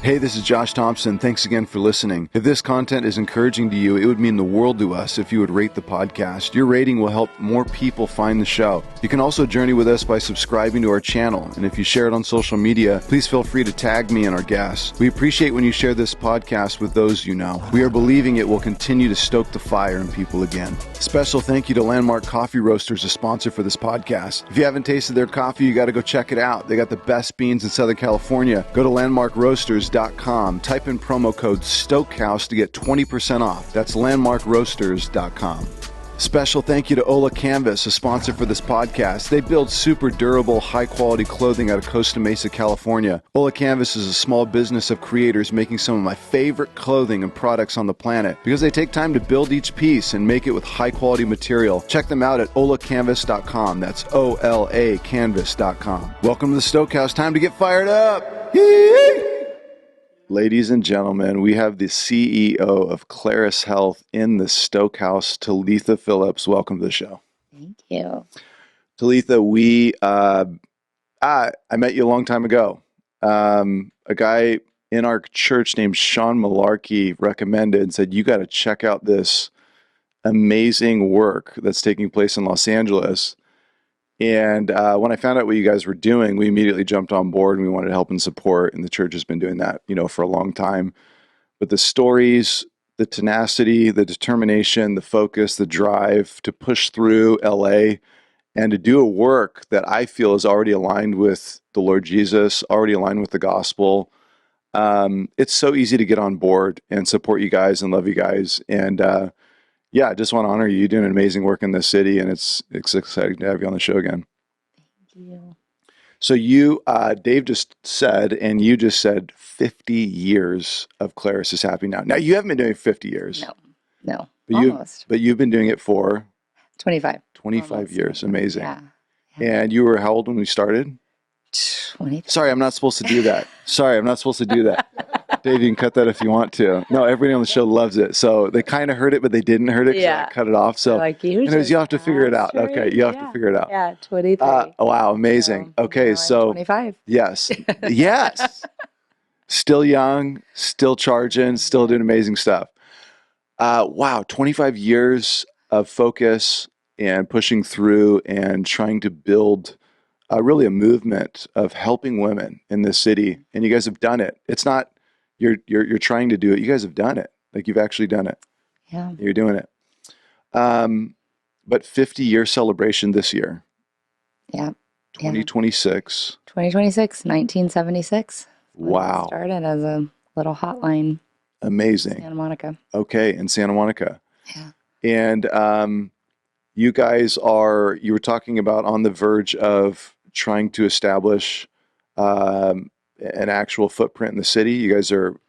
Hey, this is Josh Thompson. Thanks again for listening. If this content is encouraging to you, it would mean the world to us if you would rate the podcast. Your rating will help more people find the show. You can also journey with us by subscribing to our channel. And if you share it on social media, please feel free to tag me and our guests. We appreciate when you share this podcast with those you know. We are believing it will continue to stoke the fire in people again. Special thank you to Landmark Coffee Roasters, a sponsor for this podcast. If you haven't tasted their coffee, you got to go check it out. They got the best beans in Southern California. Go to landmarkroasters.com. Type in promo code STOKEHOUSE to get 20% off. That's landmarkroasters.com. Special thank you to Ola Canvas, a sponsor for this podcast. They build super durable, high-quality clothing out of Costa Mesa, California. Ola Canvas is a small business of creators making some of my favorite clothing and products on the planet because they take time to build each piece and make it with high-quality material. Check them out at olacanvas.com. That's OLA canvas.com. Welcome to the Stokehouse. Time to get fired up. Yee! Ladies and gentlemen, we have the CEO of Claris Health in the Stokehouse, Talitha Phillips. Welcome to the show. Thank you. Talitha, I met you a long time ago. A guy in our church named Sean Malarkey recommended and said, you got to check out this amazing work that's taking place in Los Angeles. And when I found out what you guys were doing, we immediately jumped on board and we wanted to help and support. And the church has been doing that, for a long time. But the stories, the tenacity, the determination, the focus, the drive to push through LA and to do a work that I feel is already aligned with the Lord Jesus, already aligned with the gospel. It's so easy to get on board and support you guys and love you guys. And I just want to honor you. You're doing amazing work in this city, and it's exciting to have you on the show again. Thank you. So you, Dave just said, and you just said 50 years of Claris is happy now. Now, you haven't been doing it 50 years. No, but almost. But you've been doing it for? 25. 25 years. Amazing. Yeah. And you were how old when we started? 23. Sorry, I'm not supposed to do that. Dave, you can cut that if you want to. No, everybody on the show loves it. So they kind of heard it, but they didn't heard it because I cut it off. So anyways, you have to figure it out. Okay, you have to figure it out. Yeah, 23. Wow, amazing. So, okay, so 25. Yes. Still young, still charging, still doing amazing stuff. Wow, 25 years of focus and pushing through and trying to build really a movement of helping women in this city. And you guys have done it. It's not you're trying to do it. You guys have done it. Like you've actually done it. Yeah. You're doing it. But 50-year celebration this year. Yeah. 2026. 2026, 1976. Wow. Started as a little hotline. Amazing. Santa Monica. Okay, in Santa Monica. Yeah. And you guys you were talking about on the verge of trying to establish an actual footprint in the city. You guys are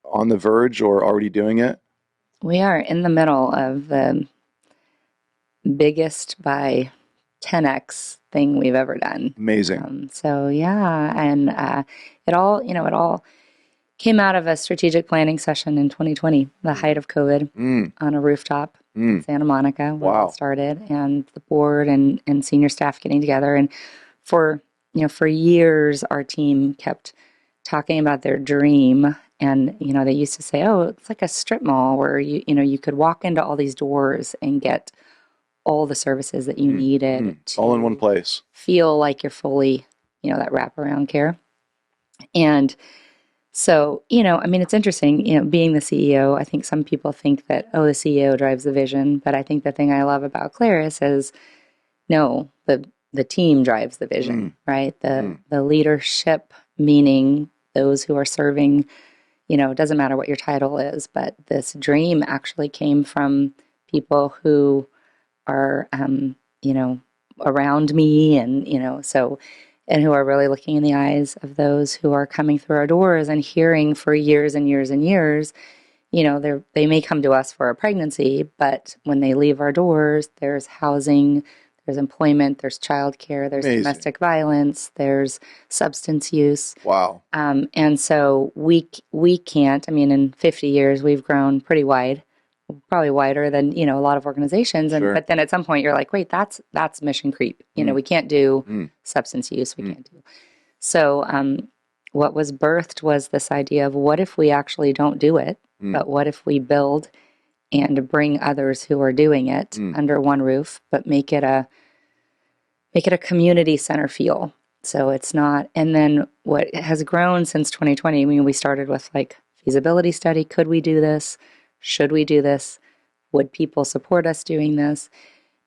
on the verge or already doing it? We are in the middle of the biggest by 10x thing we've ever done. Amazing. And it all came out of a strategic planning session in 2020, the height of COVID, on a rooftop in Santa Monica when it started, and the board and senior staff getting together. And for years, our team kept talking about their dream. And, they used to say, oh, it's like a strip mall where you could walk into all these doors and get all the services that you needed to all in one place. Feel like you're fully, that wraparound care. And so, it's interesting, being the CEO, I think some people think that, the CEO drives the vision. But I think the thing I love about Claris is, no, the team drives the vision, right? The leadership, meaning those who are serving, it doesn't matter what your title is, but this dream actually came from people who are, around me and, and who are really looking in the eyes of those who are coming through our doors and hearing for years and years and years, they may come to us for a pregnancy, but when they leave our doors, there's housing, there's employment, there's childcare, there's domestic violence, there's substance use. Wow. And so we can't, in 50 years, we've grown pretty wide, probably wider than, a lot of organizations. And, but then at some point you're like, wait, that's mission creep. We can't do substance use. We can't do. So, what was birthed was this idea of what if we actually don't do it, but what if we build and bring others who are doing it under one roof, but make it a community center feel. So it's not, and then what has grown since 2020, I mean, we started with like feasibility study. Could we do this? Should we do this? Would people support us doing this?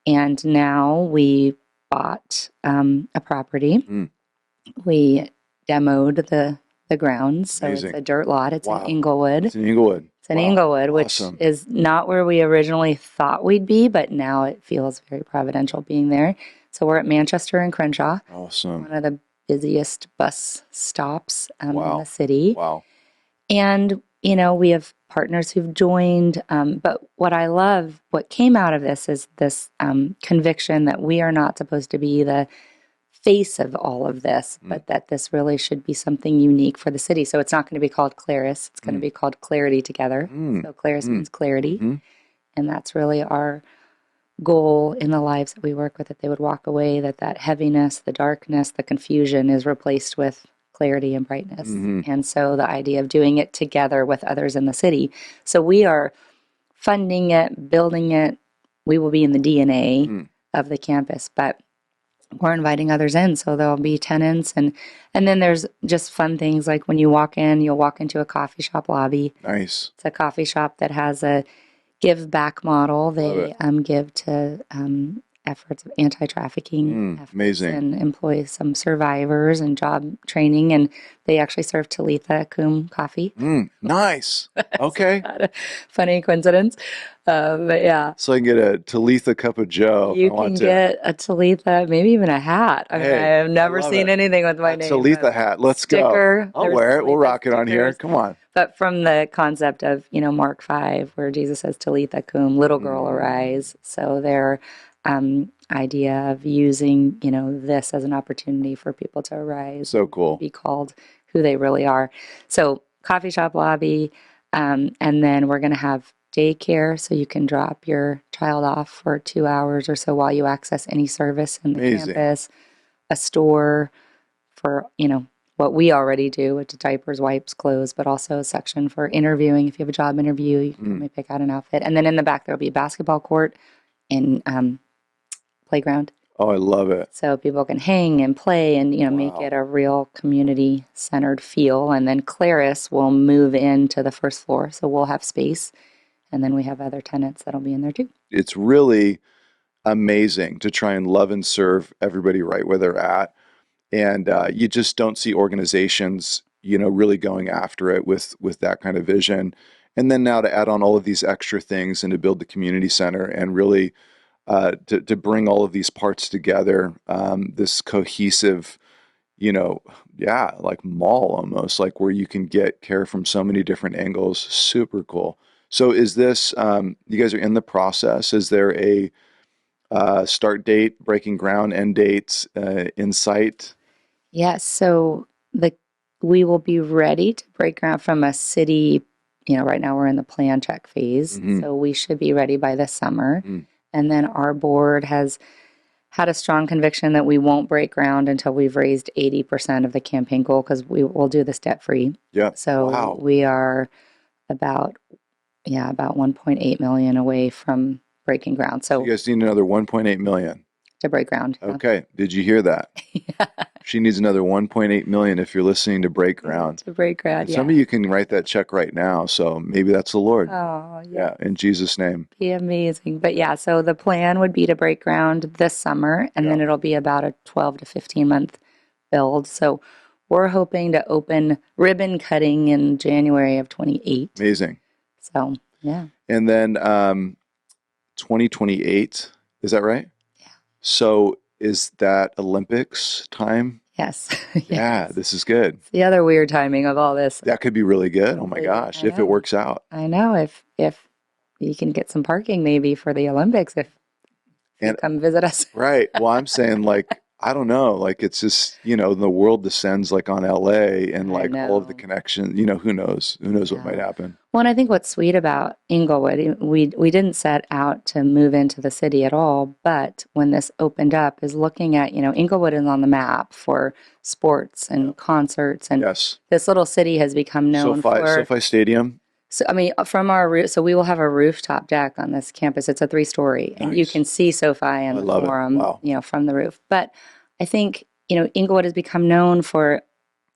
And now we bought a property. We demoed the grounds. So Amazing. it's a dirt lot. It's Wow. in Inglewood. It's in Inglewood. It's in Wow. Inglewood, which Awesome. is not where we originally thought we'd be, but now it feels very providential being there. So we're at Manchester and Crenshaw, Awesome. one of the busiest bus stops in Wow. the city. Wow. And, you know, we have partners who've joined. But what I love, what came out of this is this conviction that we are not supposed to be the face of all of this, but that this really should be something unique for the city. So it's not going to be called Claris. It's going to be called Clarity Together. So Claris means clarity. And that's really our goal in the lives that we work with, that they would walk away, that heaviness, the darkness, the confusion is replaced with clarity and brightness. And so the idea of doing it together with others in the city. So we are funding it, building it. We will be in the DNA of the campus, but we're inviting others in. So there'll be tenants and then there's just fun things like when you walk in, you'll walk into a coffee shop lobby. Nice. It's a coffee shop that has a give back model. They Love give to efforts of anti-trafficking efforts amazing. and employ some survivors and job training. And they actually serve Talitha coffee. Nice. Okay. Funny coincidence. But yeah. So I can get a Talitha cup of Joe. You can get a Talitha, maybe even a hat. I mean, I have never seen anything with my name. Talitha hat. Let's Sticker. go. I'll wear it. We'll rock it on here. Come on. But from the concept of, you know, Mark 5, where Jesus says, Talitha cum, little girl arise. So their idea of using, you know, this as an opportunity for people to arise. So cool. Be called who they really are. So coffee shop lobby, and then we're going to have daycare, so you can drop your child off for 2 hours or so while you access any service in the campus. A store for, you know, what we already do, which is diapers, wipes, clothes, but also a section for interviewing. If you have a job interview, you can come and pick out an outfit. And then in the back, there'll be a basketball court and playground. Oh, I love it. So people can hang and play and, you know, make it a real community-centered feel. And then Claris will move into the first floor, so we'll have space. And then we have other tenants that'll be in there too. It's really amazing to try and love and serve everybody right where they're at. And you just don't see organizations, you know, really going after it with that kind of vision. And then now to add on all of these extra things and to build the community center and really to bring all of these parts together, this cohesive, you know, like mall almost, like where you can get care from so many different angles. Super cool. So is this, you guys are in the process. Is there a start date, breaking ground, end dates in sight? Yes. So we will be ready to break ground from a city, you know, right now we're in the plan check phase. So we should be ready by this summer. And then our board has had a strong conviction that we won't break ground until we've raised 80% of the campaign goal, because we will do this debt free. Yeah. So we are about 1.8 million away from breaking ground. So you guys need another 1.8 million to break ground. Okay. Did you hear that? She needs another 1.8 million if you're listening to break ground. To break ground. And some of you can write that check right now. So maybe that's the Lord. Oh, Yeah. In Jesus' name. Be amazing. But yeah, so the plan would be to break ground this summer, and then it'll be about a 12 to 15 month build. So we're hoping to open ribbon cutting in January of 28. Amazing. So, yeah. And then 2028, is that right? Yeah. So is that Olympics time? Yes. Yeah, this is good. It's the other weird timing of all this. That could be really good. Oh my gosh, if it works out. I know. If you can get some parking maybe for the Olympics, if you come visit us. Right. Well, I'm saying like I don't know. Like it's just, the world descends like on LA and I like all of the know. connection, who knows? Who knows what might Yeah. happen? Well, and I think what's sweet about Inglewood, we didn't set out to move into the city at all, but when this opened up, is looking at, Inglewood is on the map for sports Yeah. and concerts, and Yes. this little city has become known for. SoFi Stadium. So, I mean, from our roof, so we will have a rooftop deck on this campus. It's a 3-story, and you Nice. can see SoFi I and the love it. Forum, Wow. from the roof. But I think, Inglewood has become known for,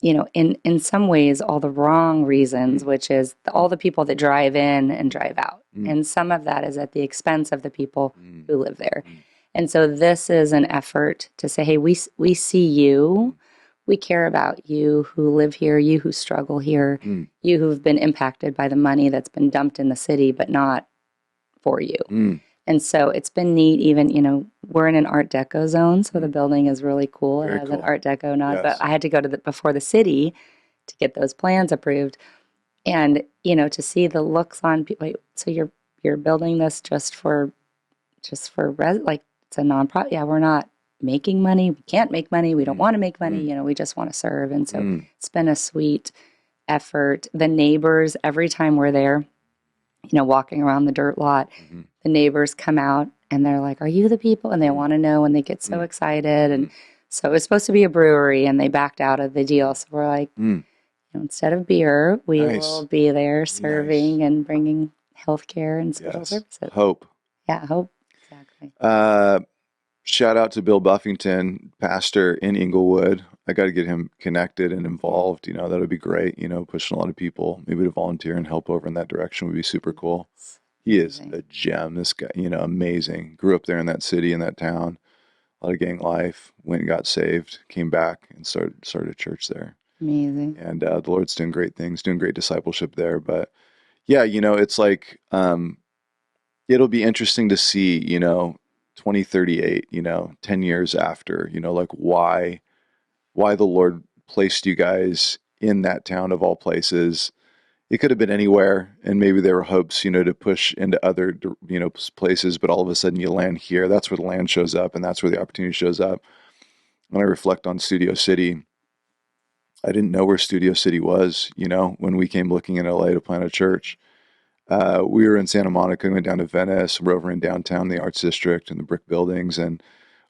in some ways, all the wrong reasons, Mm, which is all the people that drive in and drive out, mm, and some of that is at the expense of the people mm, who live there. mm, And so this is an effort to say, hey, we see you. We care about you who live here, you who struggle here, mm, you who've been impacted by the money that's been dumped in the city, but not for you. mm, And so it's been neat, even, we're in an Art Deco zone, so the mm. building is really cool. It Very has an cool. Art Deco nod, but Yes. I had to go to before the city to get those plans approved. And, to see the looks on people, wait, so you're building this like it's a nonprofit. Yeah, we're not making money. We can't make money. We don't Mm, want to make money. mm, We just want to serve. And so mm, it's been a sweet effort. The neighbors, every time we're there, walking around the dirt lot, mhm, the neighbors come out and they're like, "Are you the people?" And they mm, want to know, and they get so mm, excited. And mm, so it was supposed to be a brewery, and they backed out of the deal. So we're like, mm. instead of beer, we will Nice. be there Nice. serving and bringing healthcare and social Yes. services. Hope. Yeah, I hope. Exactly. Uh, Shout out to Bill Buffington, pastor in Inglewood. I got to get him connected and involved. That would be great. Pushing a lot of people, maybe to volunteer and help over in that direction would be super cool. Yes. He is Amazing. a gem. This guy, amazing. Grew up there in that city, in that town. A lot of gang life. Went and got saved. Came back and started a church there. Amazing. And the Lord's doing great things, doing great discipleship there. But yeah, it's like it'll be interesting to see, 2038, 10 years after, like why the Lord placed you guys in that town of all places. It could have been anywhere, and maybe there were hopes, to push into other, places, but all of a sudden you land here. That's where the land shows up, and that's where the opportunity shows up. When I reflect on Studio City, I didn't know where Studio City was, when we came looking in LA to plant a church. We were in Santa Monica, went down to Venice. We're over in downtown, the Arts District, and the brick buildings, and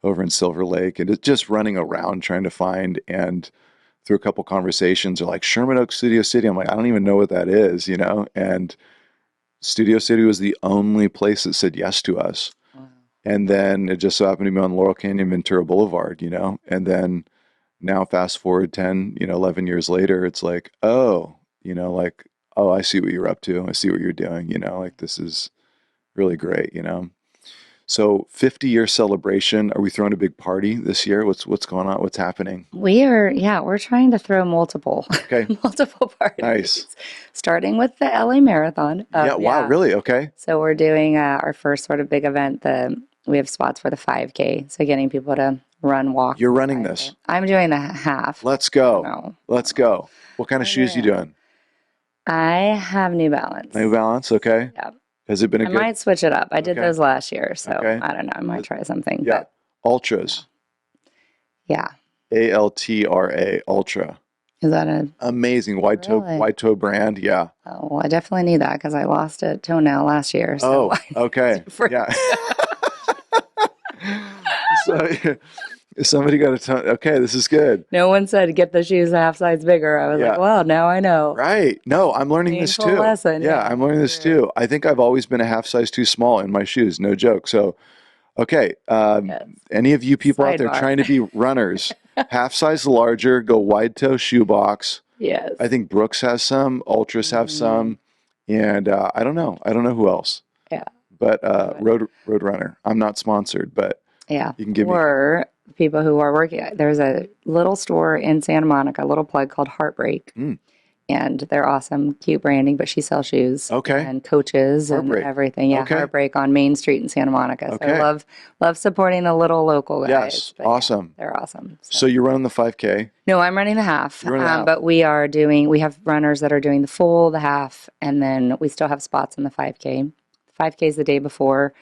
over in Silver Lake, and it's just running around trying to find. And through a couple conversations, they're like Sherman Oaks Studio City. I'm like, I don't even know what that is, And Studio City was the only place that said yes to us. Wow. And then it just so happened to be on Laurel Canyon, Ventura Boulevard, And then now fast forward 10, 11 years later, it's like, oh, like, oh, I see what you're up to. I see what you're doing, like this is really great. So 50-year celebration. Are we throwing a big party this year? What's going on? What's happening? We're trying to throw multiple, Okay. multiple Nice. parties, starting with the LA Marathon. Yeah. Wow. Yeah. Really? Okay. So we're doing our first sort of big event. We have spots for the 5K. So getting people to run, walk You're the running 5K. this. I'm doing the half. Let's I don't go. know. Let's go. What kind of I don't shoes you know. doing? I have New Balance. New Balance. Okay. Yeah. Has it been a I good? might switch it up. I did Okay. those last year, so Okay. I don't know. I might try something, Yeah. but Ultras. yeah. ALTRA. Ultra. Is that a Amazing really? wide toe brand. Yeah. Oh, well, I definitely need that because I lost a toenail last year. So Oh. Okay. Yeah. So somebody got a ton. Okay, this is good. no one said get the shoes a half size bigger. I was like, Yeah. well, now I know. Right. No, I'm learning this Painful too. lesson. Yeah, Yeah. I'm learning this True. too. I think I've always been a half size too small in my shoes. No joke. So, okay. Yes. Any of you people out there Sidebar. trying to be runners, half size larger, go wide toe shoebox. Yes. I think Brooks has some, Ultras have some, and I don't know. I don't know who else. Yeah. But Roadrunner. I'm not sponsored, but Yeah. you can give me. Or people who are working. There's a little store in Santa Monica, a little plug called Heartbreak. Mm. And they're awesome, cute branding, but she sells shoes Okay. and coaches Heartbreak. and everything. Yeah, Okay. Heartbreak on Main Street in Santa Monica. So Okay. I love supporting the little local guys. Yes. But yeah, Awesome. they're awesome. So you're running the 5K. No, I'm running the half. You're running the half. But we have runners that are doing the full, the half, and then we still have spots in the 5K. 5K is the day before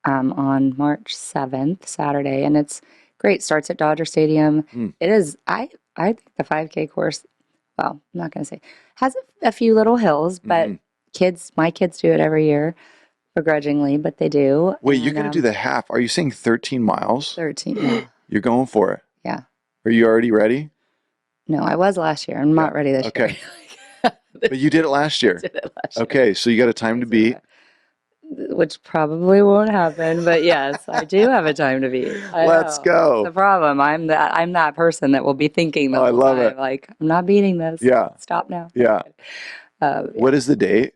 on March 7th, Saturday, and it's Great. Starts at Dodger Stadium. Hmm. It is, I think the 5K course, well, I'm not going to say, has a few little hills, but my kids do it every year, begrudgingly, but they do. Wait, you're And going to do the half. Are you saying 13 miles? 13, yeah. You're going for it. Yeah. Are you already ready? No, I was last year. I'm not ready this Okay. year. But you did it last year. Did it last year. Okay, so you got a time to beat. Which probably won't happen, but yes, I do have a time to beat. Let's go. That's the problem. I'm that person that will be thinking the Oh, I whole love time, it. like, I'm not beating this. Yeah. Stop now. Yeah. Yeah. What is the date?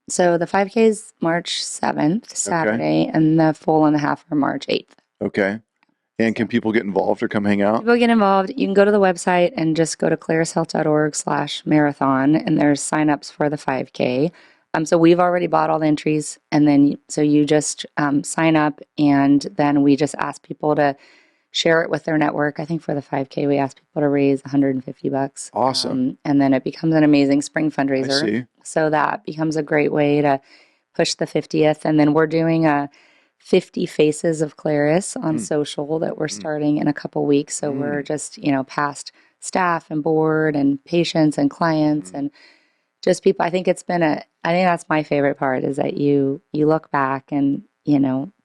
So the 5K is March 7th, Saturday, and the full and the half are March 8th. Okay. And can people get involved or come hang out? People get involved. You can go to the website and just go to clarishealth.org/marathon, and there's signups for the 5K. So we've already bought all the entries, and then so you just sign up, and then we just ask people to share it with their network. I think for the 5K, we ask people to raise $150. Awesome. And then it becomes an amazing spring fundraiser. I see. So that becomes a great way to push the 50th. And then we're doing a 50 Faces of Claris on social that we're starting in a couple weeks. So we're just, past staff and board and patients and clients and just people. I think that's my favorite part is that you look back and,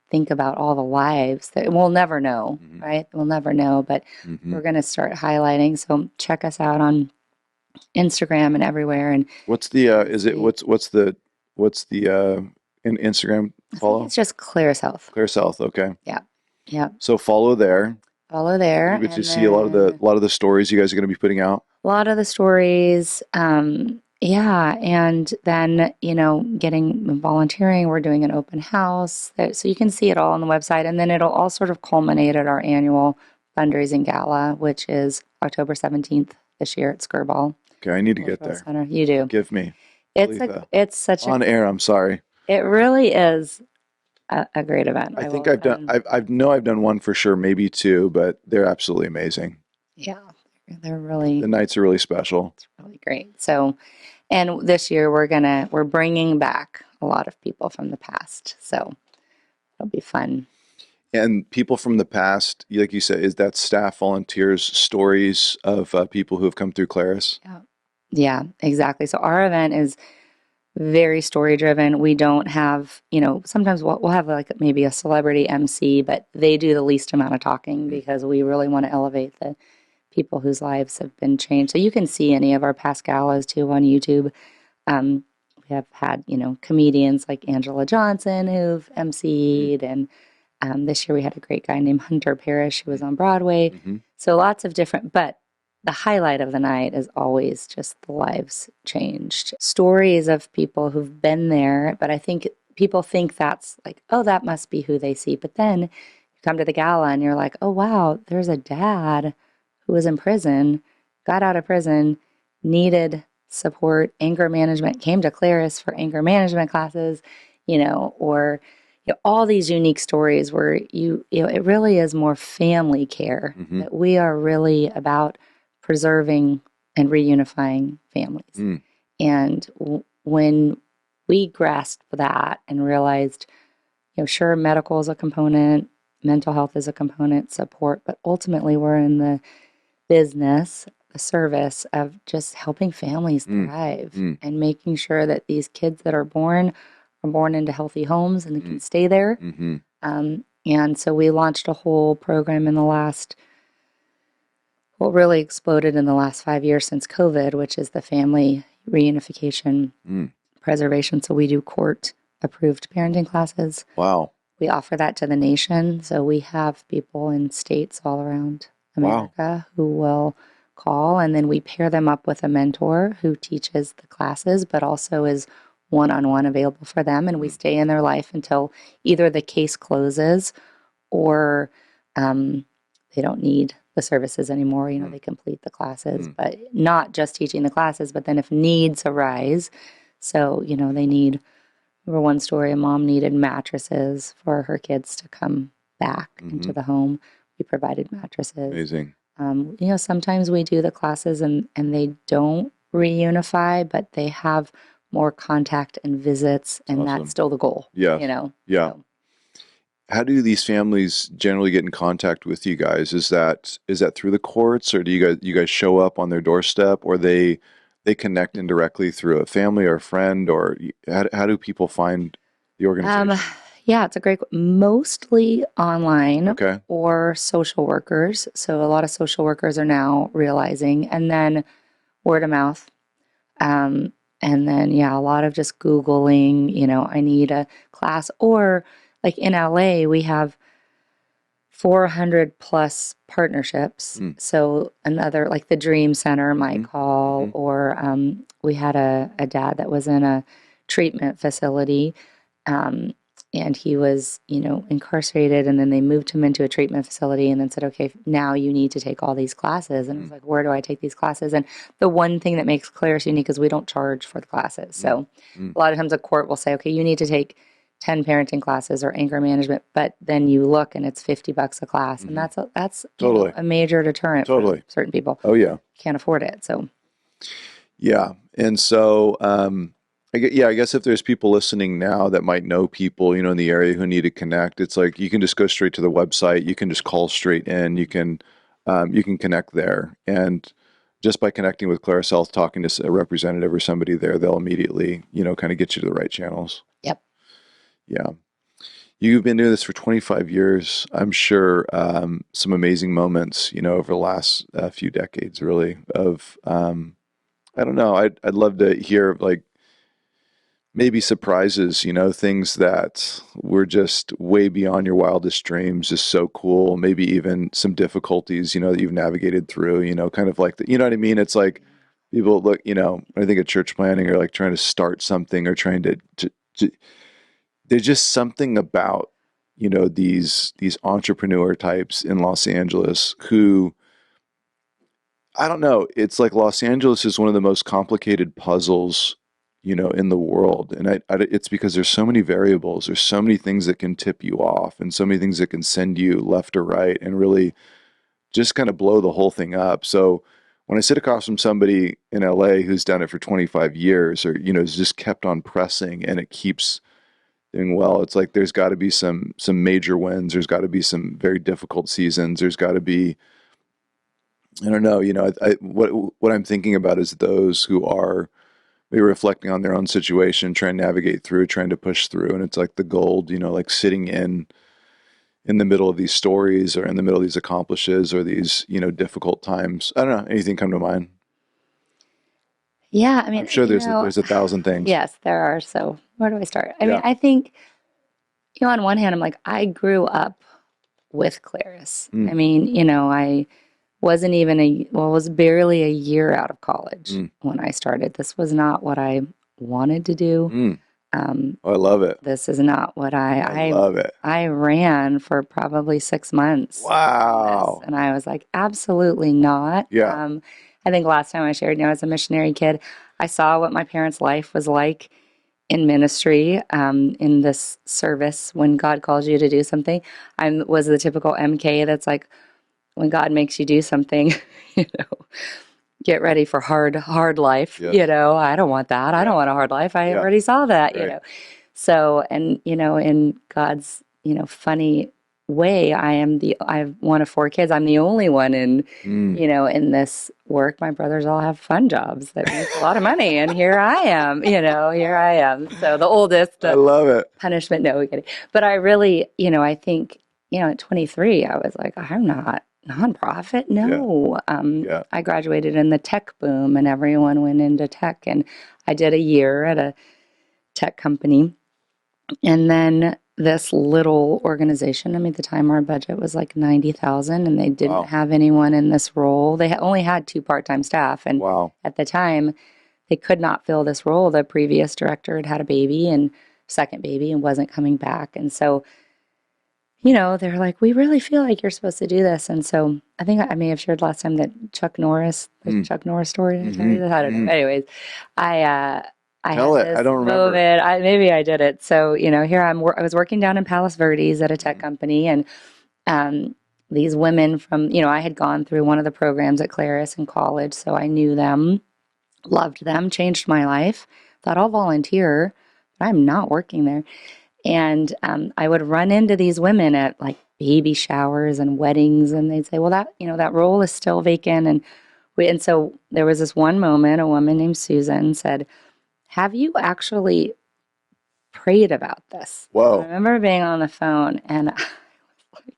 think about all the lives that we'll never know, right? We'll never know, but we're going to start highlighting. So check us out on Instagram and everywhere. And what's the in Instagram follow? it's just Claris Health. Claris Health. Okay. Yeah. Yeah. So follow there. Follow there. You get to see a lot of the stories you guys are going to be putting out. A lot of the stories. Yeah. And then, getting volunteering, we're doing an open house. So you can see it all on the website. And then it'll all sort of culminate at our annual fundraising gala, which is October 17th this year at Skirball. Okay. I need to get there. Center. You do. Give me. It's such on air. I'm sorry. It really is a great event. I think I've done one for sure, maybe two, but they're absolutely amazing. Yeah. They're really, the nights are really special. It's really great. So, and this year we're bringing back a lot of people from the past. So it'll be fun. And people from the past, like you said, is that staff, volunteers, stories of people who have come through Claris? Yeah, exactly. So our event is very story driven. We don't have, sometimes we'll have like maybe a celebrity MC, but they do the least amount of talking because we really want to elevate the people whose lives have been changed. So you can see any of our past galas too on YouTube. We have had, comedians like Angela Johnson who've MC'd, and this year we had a great guy named Hunter Parrish who was on Broadway. So lots of different, but the highlight of the night is always just the lives changed. Stories of people who've been there, but I think people think that's like, oh, that must be who they see. But then you come to the gala and you're like, oh, wow, there's a dad who was in prison, got out of prison, needed support, anger management, came to Claris for anger management classes, or all these unique stories where it really is more family care, that we are really about preserving and reunifying families. And when we grasped that and realized, sure, medical is a component, mental health is a component, support, but ultimately we're in the business, the service of just helping families thrive and making sure that these kids that are born into healthy homes and they can stay there. And so we launched a whole program in what really exploded in the last 5 years since COVID, which is the family reunification preservation. So we do court-approved parenting classes. Wow. We offer that to the nation. So we have people in states all around America who will call, and then we pair them up with a mentor who teaches the classes, but also is one-on-one available for them. And we stay in their life until either the case closes or they don't need the services anymore. They complete the classes, but not just teaching the classes, but then if needs arise. So, they need, remember one story, a mom needed mattresses for her kids to come back into the home. We provided mattresses. Amazing. Sometimes we do the classes and they don't reunify, but they have more contact and visits, and that's still the goal. Yeah. Yeah. So. how do these families generally get in contact with you guys? Is that through the courts, or do you guys show up on their doorstep, or they connect indirectly through a family or a friend, or how do people find the Um, organization? yeah, it's a great, mostly online Okay. or social workers. So a lot of social workers are now realizing, and then word of mouth. Um, and then, yeah, a lot of just Googling, I need a class. Or like in LA, we have 400 plus partnerships. Mm. So another, like the Dream Center might Mm-hmm. call, Mm-hmm. or we had a dad that was in a treatment facility. Um, and he was, incarcerated, and then they moved him into a treatment facility and then said, okay, now you need to take all these classes. And I was like, where do I take these classes? And the one thing that makes Claris unique is we don't charge for the classes. Mm-hmm. So a lot of times a court will say, okay, you need to take 10 parenting classes or anger management, but then you look and it's $50 a class. And Mm-hmm. that's Totally. a major deterrent for Totally. certain people. Oh yeah. Can't afford it. So Yeah. And so, yeah, I guess if there's people listening now that might know people, in the area who need to connect, it's like you can just go straight to the website. You can just call straight in. You can connect there, and just by connecting with Claris Health, talking to a representative or somebody there, they'll immediately, kind of get you to the right channels. yep. Yeah. You've been doing this for 25 years. I'm sure some amazing moments, over the last few decades, really, of I don't know. I'd love to hear like maybe surprises, things that were just way beyond your wildest dreams, just so cool. Maybe even some difficulties, that you've navigated through, kind of like you know what I mean? It's like people look, when I think of church planning or like trying to start something or trying to there's just something about, these entrepreneur types in Los Angeles who I don't know. It's like Los Angeles is one of the most complicated puzzles, in the world. And it's because there's so many variables. There's so many things that can tip you off and so many things that can send you left or right and really just kind of blow the whole thing up. So when I sit across from somebody in LA who's done it for 25 years or, has just kept on pressing and it keeps doing well, it's like there's got to be some major wins. There's got to be some very difficult seasons. There's got to be I don't know. What I'm thinking about is those who are maybe reflecting on their own situation, trying to navigate through, trying to push through, and it's like the gold, like sitting in the middle of these stories or in the middle of these accomplishes or these, difficult times. I don't know. Anything come to mind? Yeah. I I'm mean, sure there's a thousand things. yes, there are. So where do I start? I mean, Yeah. I think, on one hand, I'm like, I grew up with Claris. Mm, I mean, I wasn't even was barely a year out of college mm, when I started. This was not what I wanted to do. mm. Um, Oh, I love it. this is not what I love it. I ran for probably 6 months from this, Wow. and I was like, absolutely not. Yeah. I think last time I shared, as a missionary kid, I saw what my parents' life was like in ministry, in this service when God calls you to do something. I was the typical MK that's like, when God makes you do something, you know, get ready for hard life. Yes. I don't want that. I don't Yeah. want a hard life. I Yeah. already saw that. Right. So, and in God's, funny way, I have one of four kids. I'm the only one Mm. in this work. My brothers all have fun jobs that make a lot of money. And here I am, here I am. So the oldest, I love it. punishment, no, we kidding. But I really, I think, at 23, I was like, I'm not nonprofit. Yeah. No. Yeah. I graduated in the tech boom and everyone went into tech. And I did a year at a tech company. And then this little organization, I mean, at the time our budget was like 90,000 and they didn't Wow. have anyone in this role. They only had two part-time staff. And Wow. at the time, they could not fill this role. The previous director had had a baby and second baby and wasn't coming back. And so, they're like, we really feel like you're supposed to do this. And so I think I may have shared last time that the Chuck Norris story. Did I tell you Mm-hmm. this? I don't know. Anyways, I Tell had it. I this don't remember. moment. Maybe I did it. So, here I was working down in Palos Verdes at a tech company, and these women from, I had gone through one of the programs at Claris in college, so I knew them, loved them, changed my life. Thought I'll volunteer, but I'm not working there. And I would run into these women at like baby showers and weddings, and they'd say, well, that role is still vacant. And so there was this one moment, a woman named Susan said, have you actually prayed about this? I Whoa. remember being on the phone and I was like,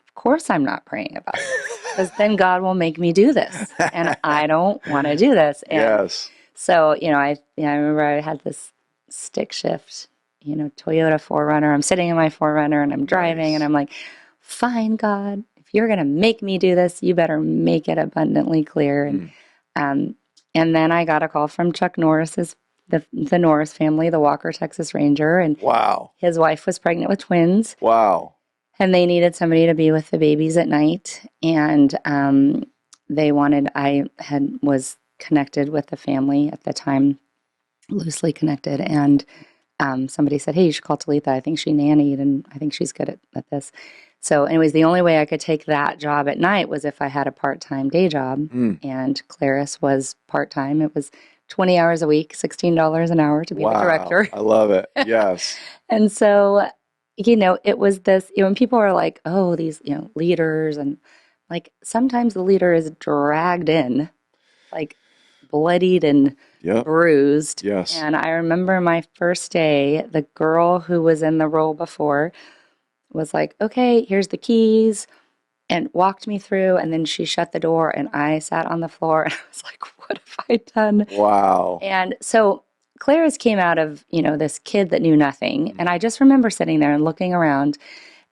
of course I'm not praying about this because then God will make me do this. And I don't want to do this. And Yes. so, I remember I had this stick shift, Toyota 4Runner. I'm sitting in my 4Runner and I'm driving Nice. and I'm like, fine, God, if you're going to make me do this, you better make it abundantly clear. Um, and then I got a call from Chuck Norris's, the Norris family, the Walker, Texas Ranger, and Wow. his wife was pregnant with twins, Wow. and they needed somebody to be with the babies at night. And was connected with the family at the time, loosely connected, and somebody said, hey, you should call Talitha. I think she nannied, and I think she's good at this. So anyways, the only way I could take that job at night was if I had a part-time day job, and Claris was part-time. It was 20 hours a week, $16 an hour to be the director. I love it. Yes. And so, it was this, when people are like, oh, these, leaders, and like sometimes the leader is dragged in, like bloodied and bruised. Yes. And I remember my first day, the girl who was in the role before was like, okay, here's the keys, and walked me through. And then she shut the door and I sat on the floor and I was like, what have I done? Wow. And so Claris came out of, this kid that knew nothing. And I just remember sitting there and looking around.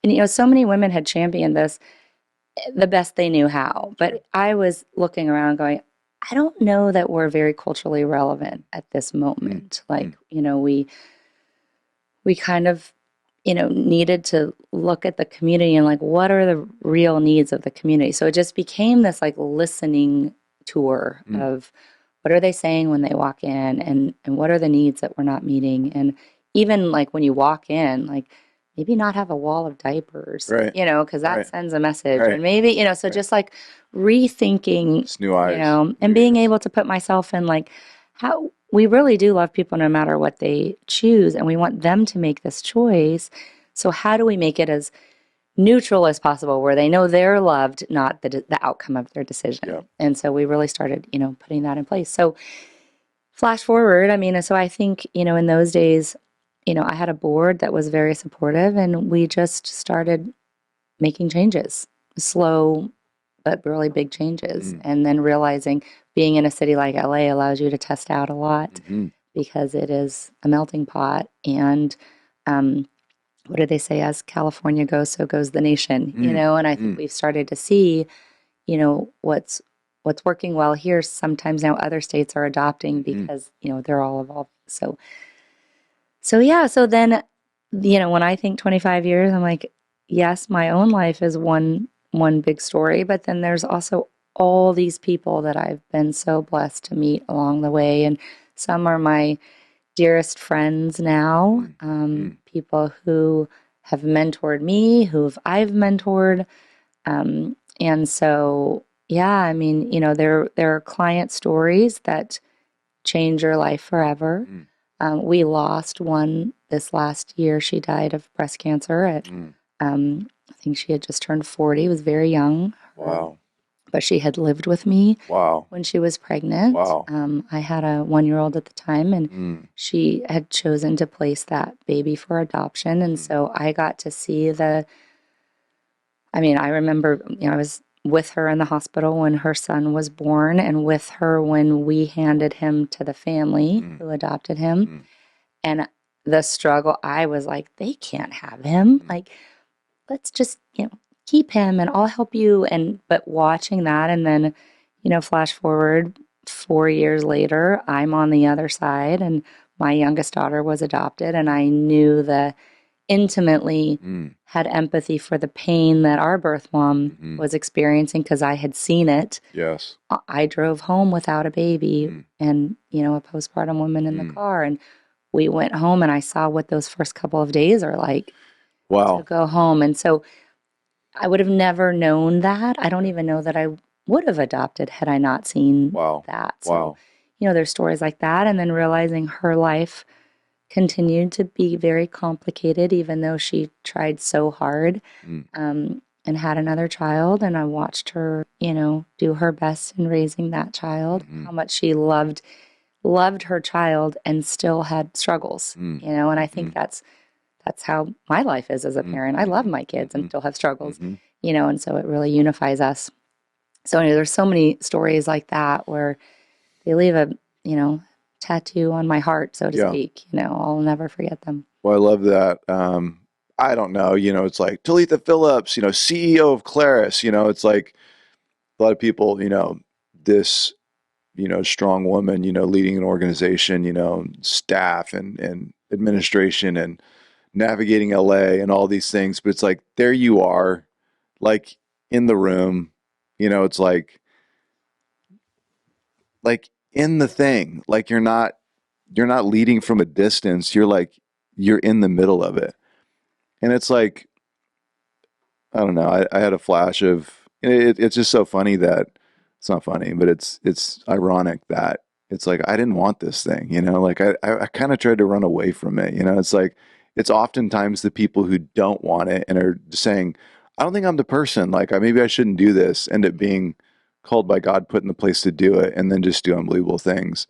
And, so many women had championed this the best they knew how. But I was looking around going, I don't know that we're very culturally relevant at this moment. Like, we kind of, needed to look at the community and like, what are the real needs of the community? So it just became this like listening tour of what are they saying when they walk in, and what are the needs that we're not meeting? And even like when you walk in, like maybe not have a wall of diapers, Right. Because that Right. sends a message. Right. And maybe, so just like rethinking, It's new eyes. and being able to put myself in like how we really do love people no matter what they choose, and we want them to make this choice. So how do we make it as neutral as possible, where they know they're loved, not the outcome of their decision? Yeah. And so we really started, putting that in place. So flash forward, so I think, in those days, I had a board that was very supportive, and we just started making changes, slow but really big changes. And then realizing being in a city like LA allows you to test out a lot because it is a melting pot. And what do they say? As California goes, so goes the nation, and I think we've started to see, what's working well here. Sometimes now other states are adopting because, they're all evolving. So yeah. So then, when I think 25 years, I'm like, yes, my own life is one big story, but then there's also all these people that I've been so blessed to meet along the way. And some are my dearest friends now, people who have mentored me, I've mentored. And so, yeah, there are client stories that change your life forever. We lost one this last year. She died of breast cancer at, I think she had just turned 40, was very young. Wow. But she had lived with me Wow. when she was pregnant. Wow. I had a 1-year-old at the time, and she had chosen to place that baby for adoption. And so I got to see I remember, I was with her in the hospital when her son was born, and with her when we handed him to the family who adopted him. And the struggle, I was like, they can't have him. Like, let's just, keep him and I'll help you. But watching that, and then, flash forward 4 years later, I'm on the other side, and my youngest daughter was adopted, and I knew intimately had empathy for the pain that our birth mom was experiencing because I had seen it. Yes. I drove home without a baby and, a postpartum woman in the car, and we went home, and I saw what those first couple of days are like. Wow. To go home. And so I would have never known that. I don't even know that I would have adopted had I not seen that. So, there's stories like that. And then realizing her life continued to be very complicated, even though she tried so hard, and had another child. And I watched her, do her best in raising that child, how much she loved her child and still had struggles, and I think that's how my life is as a parent. I love my kids and still have struggles, and so it really unifies us. So anyway, there's so many stories like that where they leave a, tattoo on my heart, so to Yeah. speak. I'll never forget them. Well, I love that. I don't know, it's like Talitha Phillips, CEO of Claris, it's like a lot of people, this, strong woman, leading an organization, staff and administration and navigating LA and all these things. But it's like, there you are, like in the room, it's like in the thing, like you're not leading from a distance. You're in the middle of it. And it's like, I don't know. I had a flash of it's just so funny that it's not funny, but it's ironic that it's like I didn't want this thing, like I kind of tried to run away from it, it's like it's oftentimes the people who don't want it and are saying, I don't think I'm the person, like maybe I shouldn't do this, end up being called by God, put in the place to do it, and then just do unbelievable things.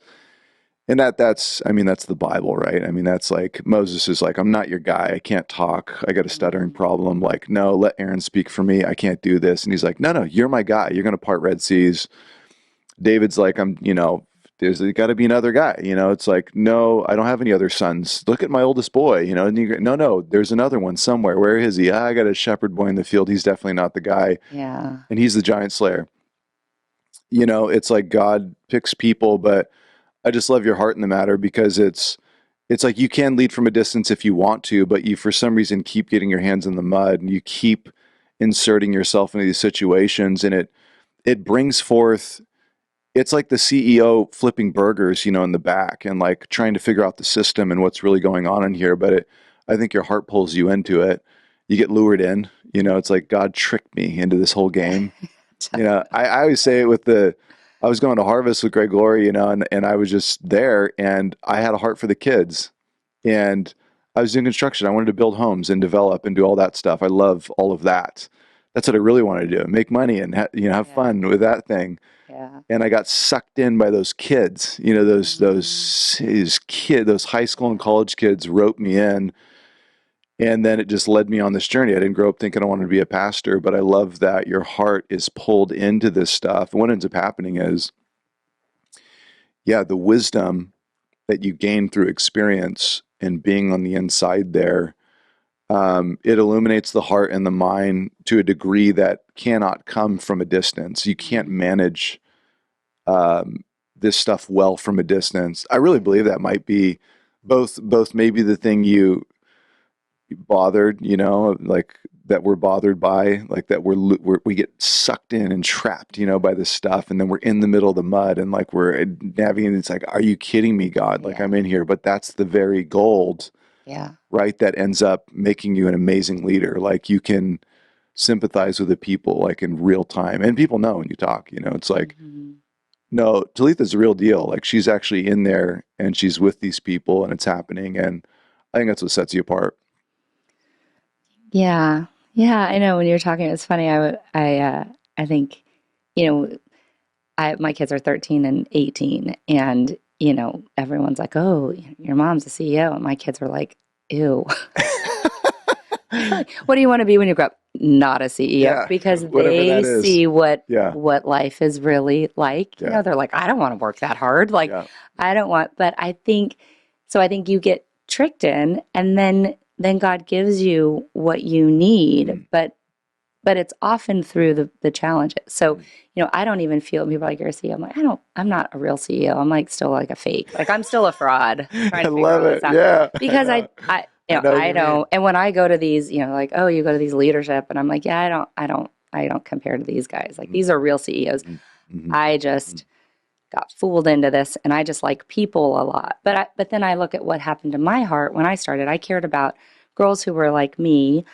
And that's the Bible, right? I mean, that's like Moses is like, I'm not your guy. I can't talk. I got a stuttering problem. Like, no, let Aaron speak for me. I can't do this. And he's like, no, you're my guy. You're going to part Red Seas. David's like, there's got to be another guy. It's like, no, I don't have any other sons. Look at my oldest boy, and you go, no, there's another one somewhere. Where is he? I got a shepherd boy in the field. He's definitely not the guy. Yeah. And he's the giant slayer. It's like God picks people, but I just love your heart in the matter, because it's like you can lead from a distance if you want to, but you for some reason keep getting your hands in the mud and you keep inserting yourself into these situations, and it brings forth, it's like the CEO flipping burgers, in the back and like trying to figure out the system and what's really going on in here, but I think your heart pulls you into it. You get lured in, it's like God tricked me into this whole game. I always say it I was going to Harvest with Greg Laurie, and I was just there, and I had a heart for the kids, and I was doing construction. I wanted to build homes and develop and do all that stuff. I love all of that. That's what I really wanted to do, make money and have fun with that thing. Yeah. And I got sucked in by those kids, those high school and college kids roped me in. And then it just led me on this journey. I didn't grow up thinking I wanted to be a pastor, but I love that your heart is pulled into this stuff. And what ends up happening is, the wisdom that you gain through experience and being on the inside there, it illuminates the heart and the mind to a degree that cannot come from a distance. You can't manage this stuff well from a distance. I really believe that might be both maybe the thing you bothered, like that we're bothered by, like that we get sucked in and trapped, by this stuff, and then we're in the middle of the mud and like we're navigating. It's like, are you kidding me, God? Like I'm in here, but that's the very gold, right? That ends up making you an amazing leader. Like you can sympathize with the people like in real time, and people know when you talk. It's like, no, Talitha's the real deal. Like she's actually in there and she's with these people and it's happening, and I think that's what sets you apart. Yeah. Yeah. I know when you're talking, it's funny. I think, you know, my kids are 13 and 18, and, everyone's like, oh, your mom's a CEO. And my kids are like, ew. What do you want to be when you grow up? Not a CEO, because they see what life is really like. They're like, I don't want to work that hard. Like, I don't want, but I think you get tricked in, and then God gives you what you need, but it's often through the challenges. So, I don't even feel, people are like, you're a CEO. I'm like, I'm not a real CEO. I'm like still like a fake. Like I'm still a fraud trying to figure all this out. Yeah. Because I don't. And when I go to these, like, oh, you go to these leadership, and I'm like, yeah, I don't compare to these guys. Like these are real CEOs. I just got fooled into this, and I just like people a lot. But then I look at what happened to my heart when I started. I cared about girls who were like me,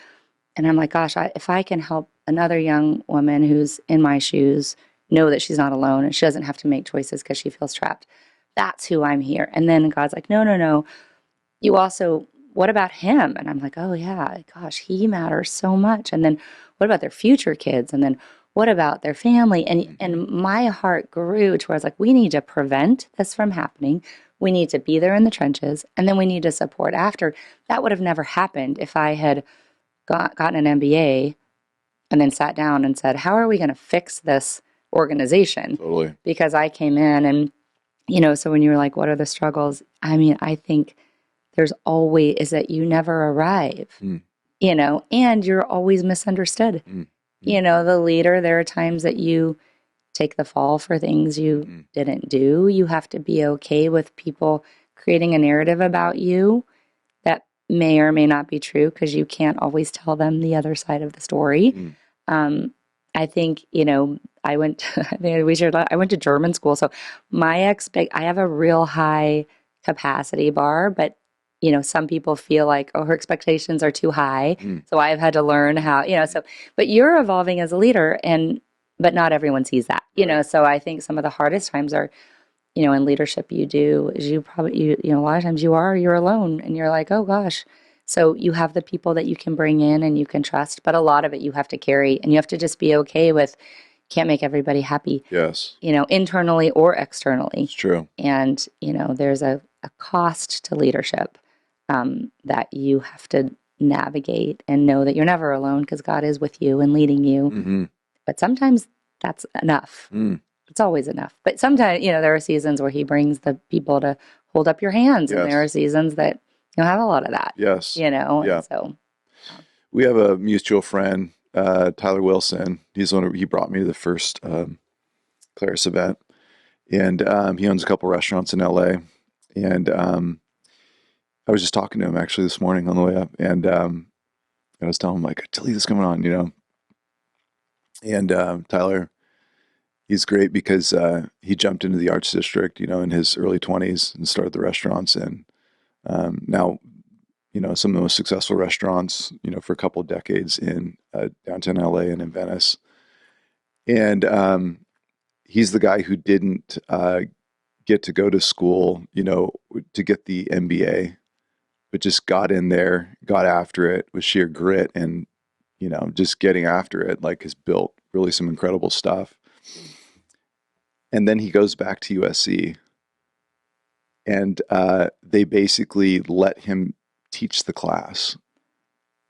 and I'm like, gosh, if I can help another young woman who's in my shoes know that she's not alone and she doesn't have to make choices because she feels trapped, that's who I'm here. And then God's like, no. you also, what about him? And I'm like, oh yeah, gosh, he matters so much. And then what about their future kids? And then what about their family? And my heart grew to where I was like, we need to prevent this from happening. We need to be there in the trenches, and then we need to support after. That would have never happened if I had gotten an MBA and then sat down and said, how are we going to fix this organization? Totally. Because I came in and, so when you were like, what are the struggles? I mean, I think there's always is that you never arrive, Mm. And you're always misunderstood. Mm. The leader, there are times that you take the fall for things you didn't do. You have to be okay with people creating a narrative about you that may or may not be true because you can't always tell them the other side of the story. Mm. I think, I went, I think we shared, I went to German school. So I have a real high capacity bar, but some people feel like, oh, her expectations are too high. Mm. So I've had to learn how, but you're evolving as a leader but not everyone sees that, Right. so I think some of the hardest times are, in leadership you do is a lot of times you're alone and you're like, oh gosh. So you have the people that you can bring in and you can trust, but a lot of it you have to carry and you have to just be okay with can't make everybody happy, Yes. Internally or externally. It's true. And, there's a cost to leadership that you have to navigate and know that you're never alone because God is with you and leading you. Mm-hmm. But sometimes that's enough. Mm. It's always enough. But sometimes, there are seasons where he brings the people to hold up your hands. Yes. And there are seasons that you don't have a lot of that. Yes. Yeah. And so. We have a mutual friend, Tyler Wilson. He brought me to the first Claris event. And he owns a couple restaurants in LA. And I was just talking to him actually this morning on the way up. And I was telling him, like, Talitha's coming on, And Tyler, he's great because he jumped into the arts district, in his early 20s and started the restaurants. And now, some of the most successful restaurants, for a couple of decades in downtown LA and in Venice. And he's the guy who didn't get to go to school, to get the MBA, but just got in there, got after it with sheer grit and, just getting after it, like has built really some incredible stuff. And then he goes back to USC and they basically let him teach the class,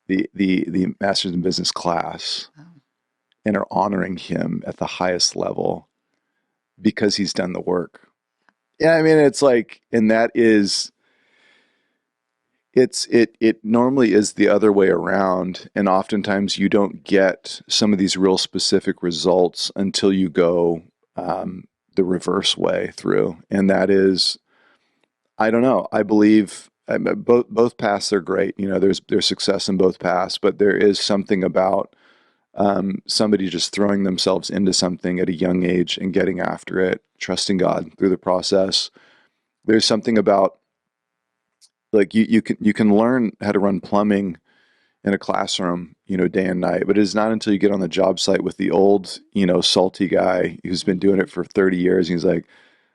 the Master's in Business class, and are honoring him at the highest level because he's done the work. Yeah, I mean, it's like, and that is, it normally is the other way around, and oftentimes you don't get some of these real specific results until you go the reverse way through, and that is, I don't know. I believe both paths are great. There's success in both paths, but there is something about somebody just throwing themselves into something at a young age and getting after it, trusting God through the process. There's something about like you can learn how to run plumbing in a classroom, day and night, but it's not until you get on the job site with the old, salty guy who's been doing it for 30 years. And he's like,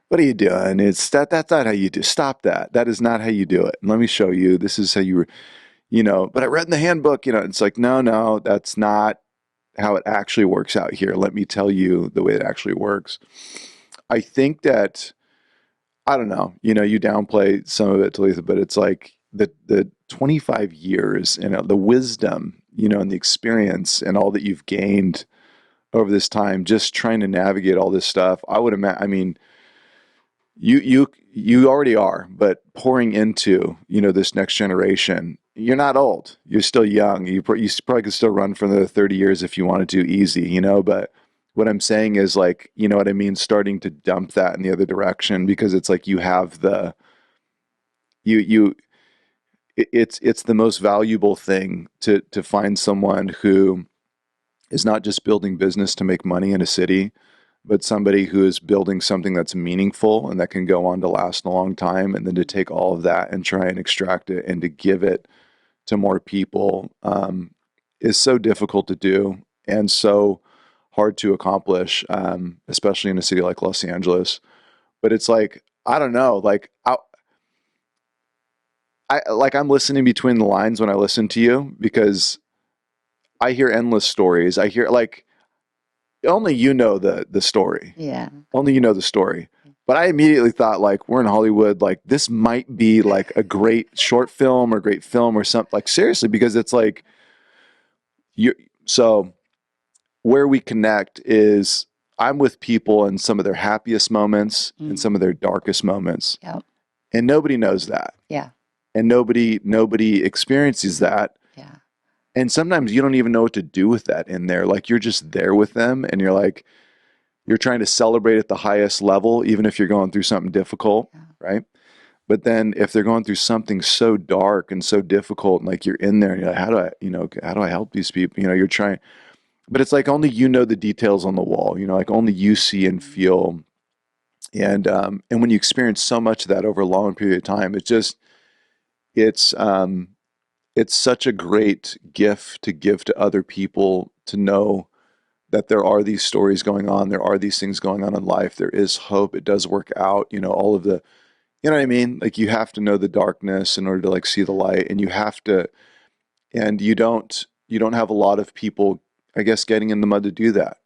what are you doing? That's not how you do. Stop that. That is not how you do it. And let me show you. This is how but I read in the handbook, it's like, no, that's not how it actually works out here. Let me tell you the way it actually works. I think that, I don't know, you downplay some of it, Talitha, but it's like the 25 years and the wisdom, and the experience and all that you've gained over this time, just trying to navigate all this stuff. I would imagine, I mean, you already are, but pouring into, this next generation, you're not old. You're still young. You probably could still run for another 30 years if you wanted to easy, but what I'm saying is like, you know what I mean? Starting to dump that in the other direction because it's like you have it's the most valuable thing to find someone who is not just building business to make money in a city, but somebody who is building something that's meaningful and that can go on to last a long time. And then to take all of that and try and extract it and to give it to more people is so difficult to do and so hard to accomplish, especially in a city like Los Angeles. But it's like, I don't know, like I'm listening between the lines when I listen to you, because I hear endless stories. I hear like only you know the story. Yeah. Only you know the story. But I immediately thought, like, we're in Hollywood, like this might be like a great short film or great film or something, like seriously, because it's like you so where we connect is I'm with people in some of their happiest moments and some of their darkest moments. Yeah. And nobody knows that. Yeah. And nobody experiences that. Yeah. And sometimes you don't even know what to do with that in there. Like you're just there with them and you're like, you're trying to celebrate at the highest level, even if you're going through something difficult, right? But then if they're going through something so dark and so difficult, and like you're in there and you're like, how do I help these people? You're trying, but it's like only you know the details on the wall, like only you see and feel. And when you experience so much of that over a long period of time, it's it's such a great gift to give to other people, to know that there are these stories going on, there are these things going on in life, there is hope, it does work out, all of the, you know what I mean? Like you have to know the darkness in order to like see the light, and you have to, and you don't have a lot of people, I guess, getting in the mud to do that,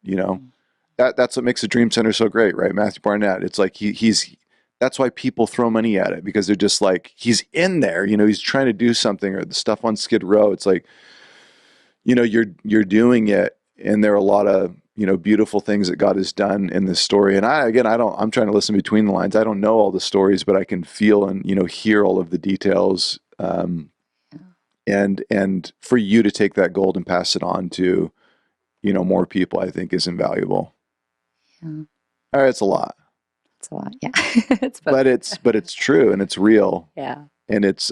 That's what makes the Dream Center so great, right? Matthew Barnett. It's like he's that's why people throw money at it, because they're just like, he's in there, he's trying to do something, or the stuff on Skid Row. It's like, you're doing it, and there are a lot of, beautiful things that God has done in this story. And I'm trying to listen between the lines. I don't know all the stories, but I can feel and, hear all of the details. And for you to take that gold and pass it on to, more people, I think is invaluable. Yeah. All right, it's a lot. It's a lot. Yeah. but it's true, and it's real. Yeah. And it's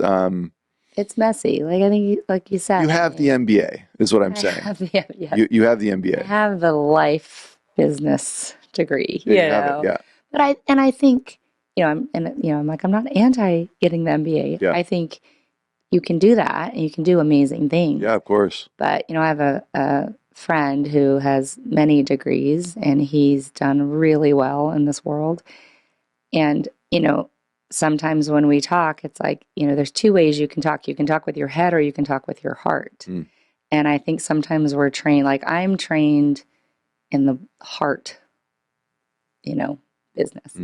messy. Like I think, like you said, you have the MBA, is what I'm saying. Yeah. You have the MBA. I have the life business degree, Yeah, you have it. Yeah. But I think, I'm like, I'm not anti getting the MBA. Yeah. I think you can do that and you can do amazing things. Yeah, of course. But, I have a friend who has many degrees and he's done really well in this world. And, sometimes when we talk, it's like, there's two ways you can talk. You can talk with your head or you can talk with your heart. And I think sometimes we're trained, like I'm trained in the heart, business.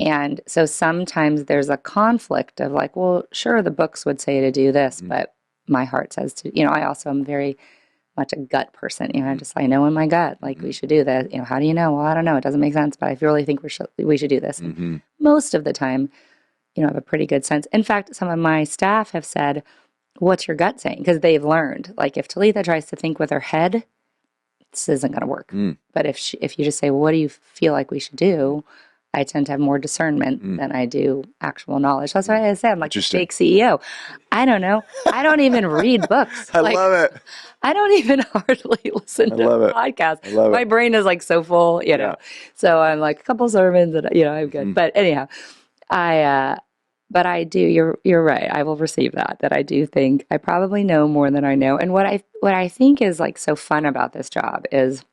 And so sometimes there's a conflict of like, well, sure, the books would say to do this, but my heart says to, I also am very much a gut person. I know in my gut, like we should do this. How do you know? Well, I don't know. It doesn't make sense, but I really think we should do this. Most of the time, I have a pretty good sense. In fact, some of my staff have said, what's your gut saying? Because they've learned, like if Talitha tries to think with her head, this isn't going to work. But if you just say, well, what do you feel like we should do? I tend to have more discernment than I do actual knowledge. That's why I said I'm like a fake CEO. I don't know. I don't even read books. I love it. I don't even hardly listen to podcasts. My brain is like so full, Yeah. So I'm like a couple sermons and I'm good. But anyhow, but I do. You're right. I will receive that I do think I probably know more than I know. And what I think is like so fun about this job is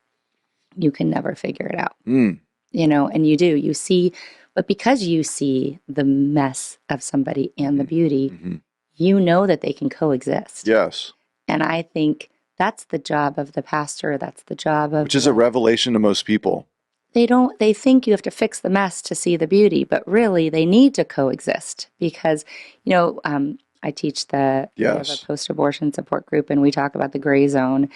you can never figure it out. And you see, but because you see the mess of somebody and the beauty, you know that they can coexist. Yes. And I think that's the job of the pastor. That's the job of, which is a revelation to most people. They think you have to fix the mess to see the beauty, but really they need to coexist because, I teach we have a post-abortion support group, and we talk about the gray zone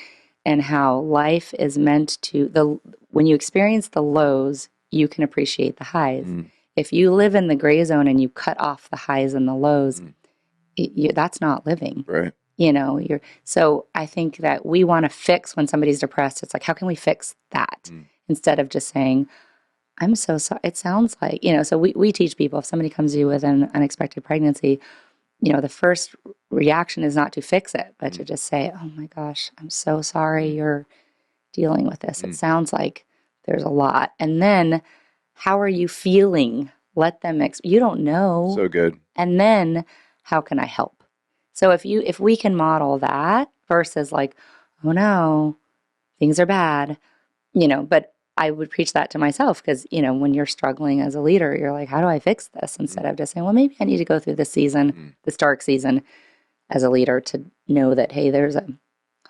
and how life is meant to, when you experience the lows, you can appreciate the highs. If you live in the gray zone and you cut off the highs and the lows, that's not living. Right. So I think that we want to fix when somebody's depressed. It's like, how can we fix that? Instead of just saying, I'm so sorry. It sounds like, so we teach people, if somebody comes to you with an unexpected pregnancy, the first reaction is not to fix it, but to just say, oh my gosh, I'm so sorry you're dealing with this. It sounds like there's a lot. And then how are you feeling? Let them, you don't know. So good. And then how can I help? So if we can model that versus like, oh no, things are bad, but I would preach that to myself because, when you're struggling as a leader, you're like, how do I fix this? Instead of just saying, well, maybe I need to go through this season, this dark season as a leader to know that, hey, there's a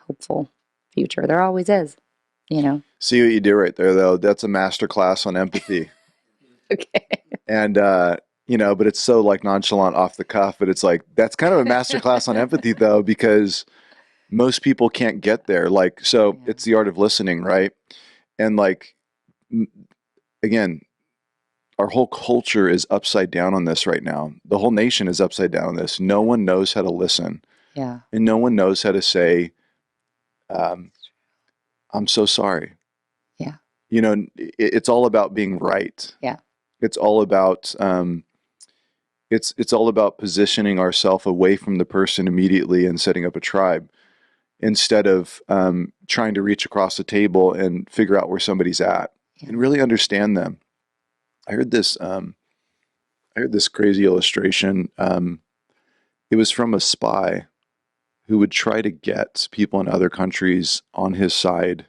hopeful future. There always is, See what you did right there, though. That's a master class on empathy. Okay. And, but it's so like nonchalant off the cuff, but it's like, that's kind of a master class on empathy, though, because most people can't get there. Like, so Yeah. it's the art of listening, right? And like, again, our whole culture is upside down on this right now. The whole nation is upside down on this. No one knows how to listen, Yeah. and no one knows how to say, um, I'm so sorry. Yeah. It's all about being right. Yeah. It's all about it's all about positioning ourselves away from the person immediately and setting up a tribe instead of trying to reach across the table and figure out where somebody's at Yeah. and really understand them. I heard this crazy illustration. It was from a spy who would try to get people in other countries on his side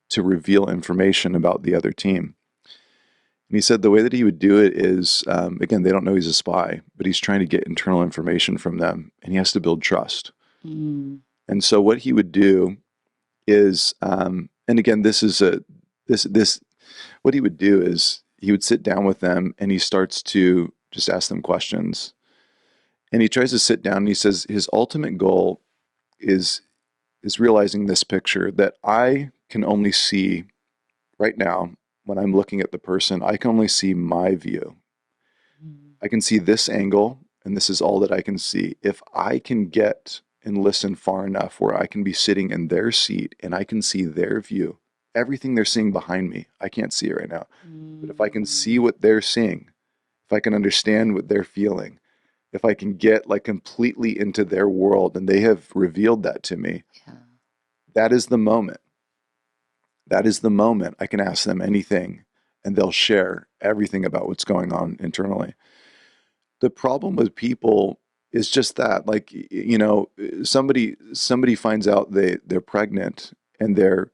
to reveal information about the other team. And he said the way that he would do it is, again, they don't know he's a spy, but he's trying to get internal information from them, and he has to build trust. Mm. And so what he would do is, and again, what he would do is he would sit down with them and he starts to just ask them questions. And he tries to sit down and he says his ultimate goal is realizing this picture that I can only see right now when I'm looking at the person, I can only see my view. I can see this angle, and this is all that I can see. If I can get and listen far enough where I can be sitting in their seat and I can see their view, everything they're seeing behind me, I can't see it right now. But if I can see what they're seeing, if I can understand what they're feeling, if I can get like completely into their world and they have revealed that to me, Yeah. that is the moment. That is the moment I can ask them anything and they'll share everything about what's going on internally. The problem with people is just that, like, somebody finds out they're pregnant and they're,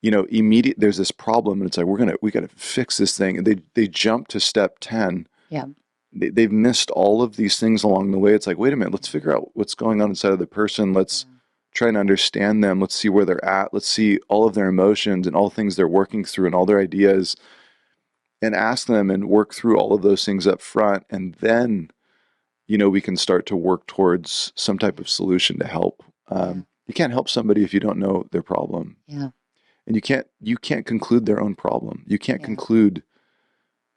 immediate, there's this problem and it's like, we got to fix this thing. And they jump to step 10. Yeah. They've missed all of these things along the way. It's like, wait a minute, let's figure out what's going on inside of the person. Let's try and understand them. Let's see where they're at. Let's see all of their emotions and all things they're working through and all their ideas and ask them and work through all of those things up front. And then, we can start to work towards some type of solution to help. You can't help somebody if you don't know their problem. Yeah. And you can't conclude their own problem. You can't Yeah. conclude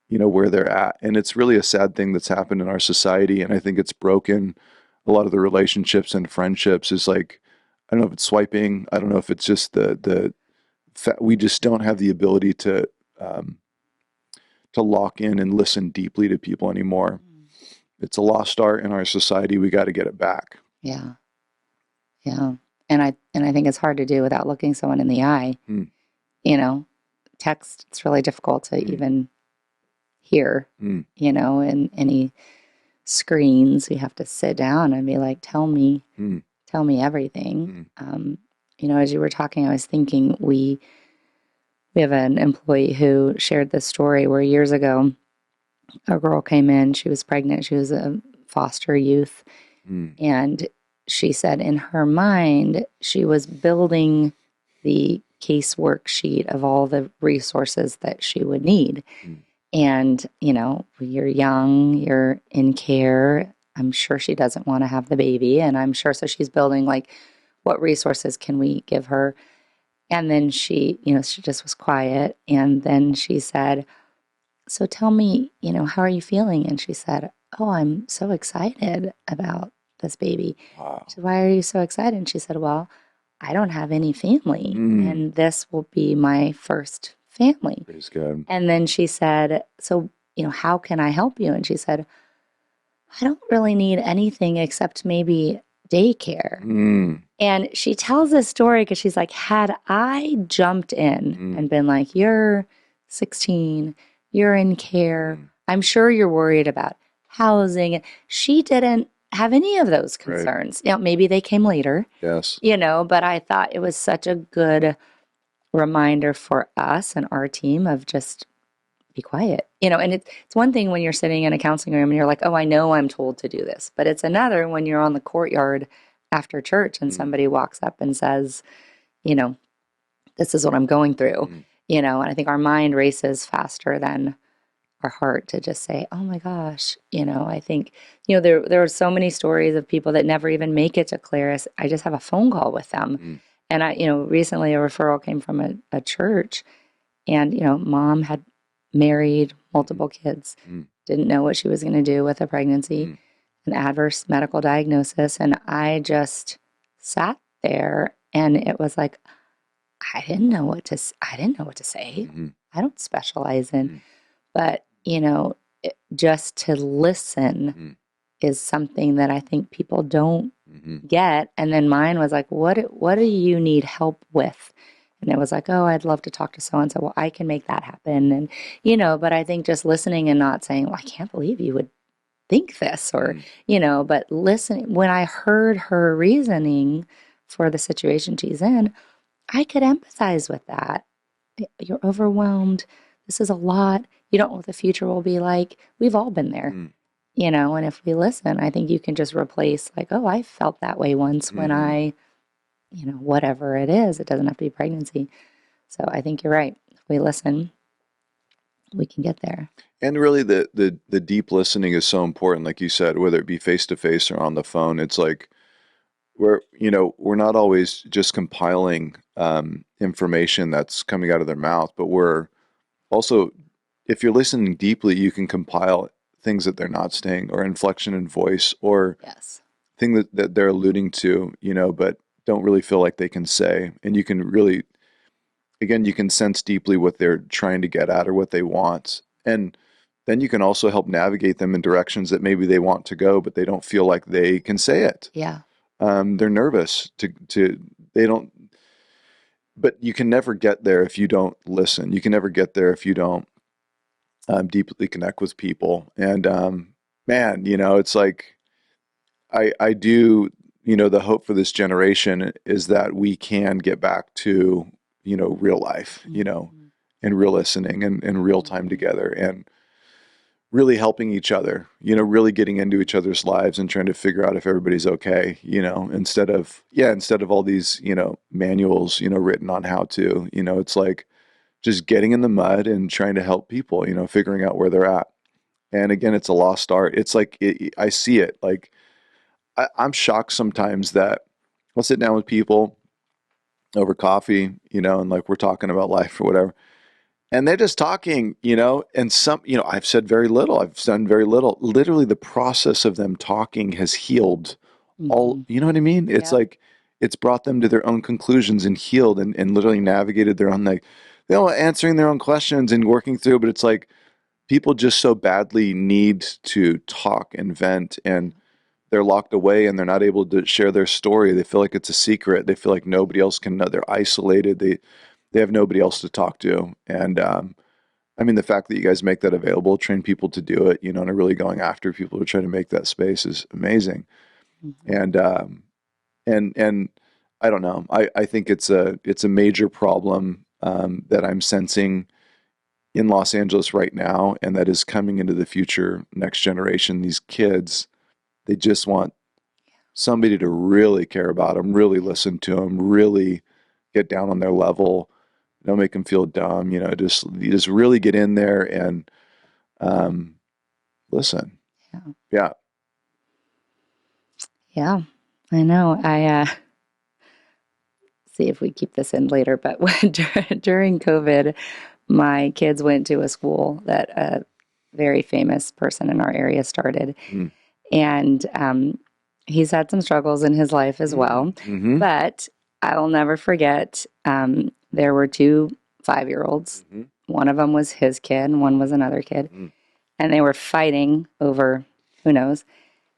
where they're at. And it's really a sad thing that's happened in our society. And I think it's broken a lot of the relationships and friendships is like, I don't know if it's swiping. I don't know if it's just we just don't have the ability to lock in and listen deeply to people anymore. It's a lost art in our society. We got to get it back. Yeah. Yeah. And I think it's hard to do without looking someone in the eye. Text, it's really difficult to even hear, and any screens, you have to sit down and be like, tell me everything. As you were talking, I was thinking we have an employee who shared this story where years ago, a girl came in, she was pregnant, she was a foster youth, and she said in her mind, she was building the case worksheet of all the resources that she would need. And, you're young, you're in care. I'm sure she doesn't want to have the baby. And I'm sure, so she's building like, what resources can we give her? And then she just was quiet. And then she said, so tell me, how are you feeling? And she said, oh, I'm so excited about this baby. Wow. She said, why are you so excited? And she said, well, I don't have any family. And this will be my first family. Praise God. And then she said, so, how can I help you? And she said, I don't really need anything except maybe daycare. And she tells this story because she's like, had I jumped in and been like, you're 16, you're in care, I'm sure you're worried about housing. She didn't have any of those concerns. Right. Maybe they came later. Yes. But I thought it was such a good reminder for us and our team of just be quiet. And it's one thing when you're sitting in a counseling room and you're like, oh, I know I'm told to do this. But it's another when you're on the courtyard after church and somebody walks up and says, you know, this is what I'm going through, and I think our mind races faster than our heart to just say, oh my gosh, I think, there are so many stories of people that never even make it to Claris. I just have a phone call with them. And recently a referral came from a church, and, mom had married multiple kids, didn't know what she was going to do with a pregnancy, an adverse medical diagnosis. And I just sat there and it was like, I didn't know what to say. I don't specialize in, but, just to listen is something that I think people don't get. And then mine was like, what do you need help with? And it was like, oh, I'd love to talk to so-and-so. Well, I can make that happen. And, but I think just listening and not saying, well, I can't believe you would think this, or, but listening. When I heard her reasoning for the situation she's in, I could empathize with that. You're overwhelmed. This is a lot. You don't know what the future will be like. We've all been there, and if we listen, I think you can just replace like, oh, I felt that way once when I, whatever it is, it doesn't have to be pregnancy. So I think you're right. If we listen, we can get there. And really the deep listening is so important, like you said, whether it be face to face or on the phone. It's like we're not always just compiling information that's coming out of their mouth, but we're also, if you're listening deeply, you can compile things that they're not saying, or inflection in voice, or thing that they're alluding to, but don't really feel like they can say. And you can really, again, you can sense deeply what they're trying to get at or what they want. And then you can also help navigate them in directions that maybe they want to go, but they don't feel like they can say it. Yeah. They're nervous they don't, but you can never get there if you don't listen. You can never get there if you don't deeply connect with people. And man, it's like, I do, the hope for this generation is that we can get back to, real life, and real listening and real time together, and really helping each other, really getting into each other's lives and trying to figure out if everybody's okay, instead of all these, manuals, written on how to, it's like just getting in the mud and trying to help people, figuring out where they're at. And again, it's a lost art. It's like, I see it. Like, I'm shocked sometimes that I'll sit down with people over coffee, and like we're talking about life or whatever. And they're just talking, and I've said very little. I've done very little. Literally, the process of them talking has healed all, you know what I mean? It's like, it's brought them to their own conclusions and healed and literally navigated their own, like, answering their own questions and working through. But it's like people just so badly need to talk and vent, and they're locked away and they're not able to share their story. They feel like it's a secret. They feel like nobody else can know. They're isolated. They have nobody else to talk to. And I mean, the fact that you guys make that available, train people to do it, and are really going after people to try to make that space is amazing. And I don't know. I think it's a major problem that I'm sensing in Los Angeles right now, and that is coming into the future, next generation. These kids, they just want somebody to really care about them, really listen to them, really get down on their level. Don't make them feel dumb. Just really get in there and listen. Yeah. Yeah, I know. I see if we keep this in later, but during COVID, my kids went to a school that a very famous person in our area started. And he's had some struggles in his life as well. But I'll never forget, there were two 5-year-olds. One of them was his kid, and one was another kid. And they were fighting over who knows.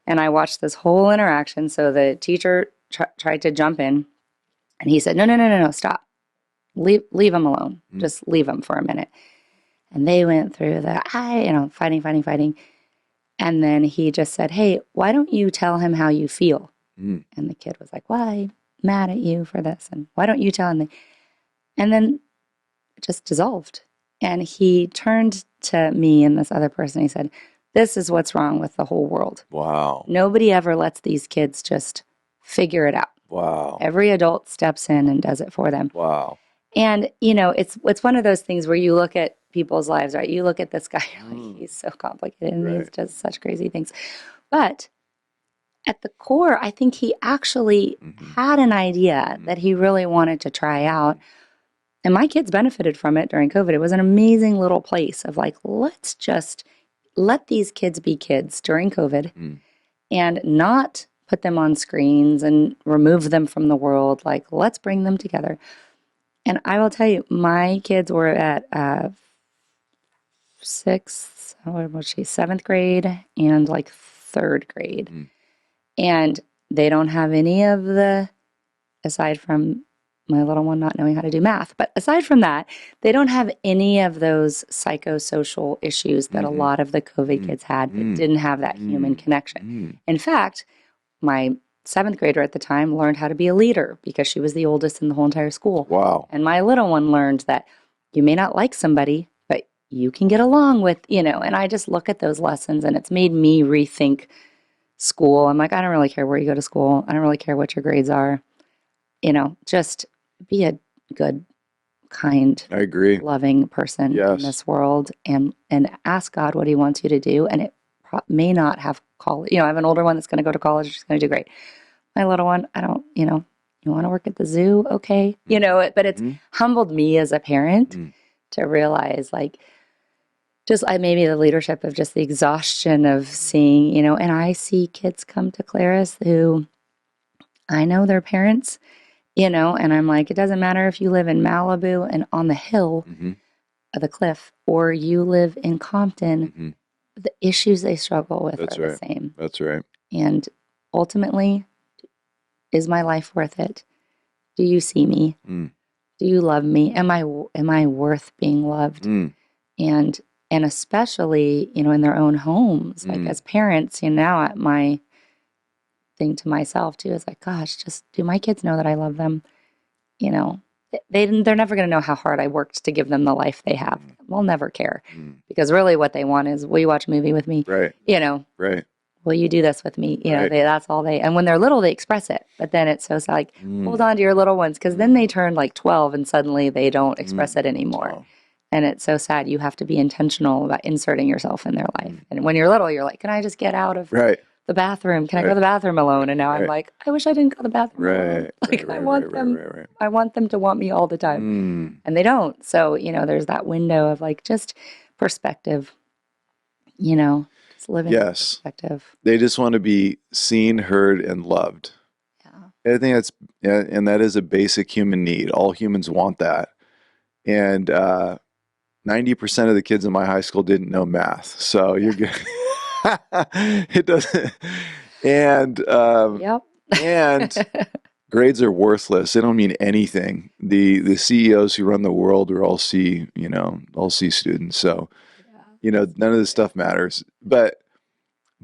And I watched this whole interaction. So the teacher tried to jump in, and he said, no, stop. Leave him alone. Just leave him for a minute. And they went through fighting. And then he just said, hey, why don't you tell him how you feel? And the kid was like, why? Mad at you for this. And why don't you tell him? And then it just dissolved. And he turned to me and this other person. He said, "This is what's wrong with the whole world. Wow. Nobody ever lets these kids just figure it out. Wow. Every adult steps in and does it for them." Wow. And, it's one of those things where you look at people's lives, right? You look at this guy, you're like, he's so complicated and he Right. does such crazy things. But at the core, I think he actually had an idea that he really wanted to try out. And my kids benefited from it during COVID. It was an amazing little place of like, let's just let these kids be kids during COVID and not put them on screens and remove them from the world. Like, let's bring them together. And I will tell you, my kids were at seventh grade and like third grade. And they don't have any of the, aside from my little one not knowing how to do math, but aside from that, they don't have any of those psychosocial issues that a lot of the COVID kids had that didn't have that human connection. In fact, my seventh grader at the time learned how to be a leader because she was the oldest in the whole entire school. Wow. And my little one learned that you may not like somebody, but you can get along with, and I just look at those lessons and it's made me rethink school. I'm like, I don't really care where you go to school. I don't really care what your grades are. Just be a good, kind, I agree. loving person Yes. in this world and ask God what he wants you to do. And it may not have college. I have an older one that's going to go to college. She's going to do great. My little one, I don't, you want to work at the zoo? Okay. But it's humbled me as a parent to realize like, just maybe the leadership of just the exhaustion of seeing, and I see kids come to Claris who I know their parents, and I'm like, it doesn't matter if you live in Malibu and on the hill of the cliff or you live in Compton, the issues they struggle with are the same. That's right. And ultimately, is my life worth it? Do you see me? Do you love me? Am I worth being loved? And especially, in their own homes, like as parents, now my thing to myself too is like, gosh, just do my kids know that I love them? They're never going to know how hard I worked to give them the life they have. They'll never care because really what they want is, will you watch a movie with me? Right. Right. Will you do this with me? That's all and when they're little, they express it. But then it's so sad, like, hold on to your little ones because then they turn like 12 and suddenly they don't express it anymore. Oh. And it's so sad. You have to be intentional about inserting yourself in their life. And when you're little, you're like, can I just get out of the bathroom? Can I go to the bathroom alone? And now I'm like, I wish I didn't go to the bathroom alone. Like I want them to want me all the time. And they don't. So, there's that window of like just perspective, just living in perspective. They just want to be seen, heard, and loved. Yeah. I think and that is a basic human need. All humans want that. And 90% of the kids in my high school didn't know math. So you're good. It doesn't. And, and grades are worthless. They don't mean anything. The CEOs who run the world are all C students. So, none of this stuff matters. But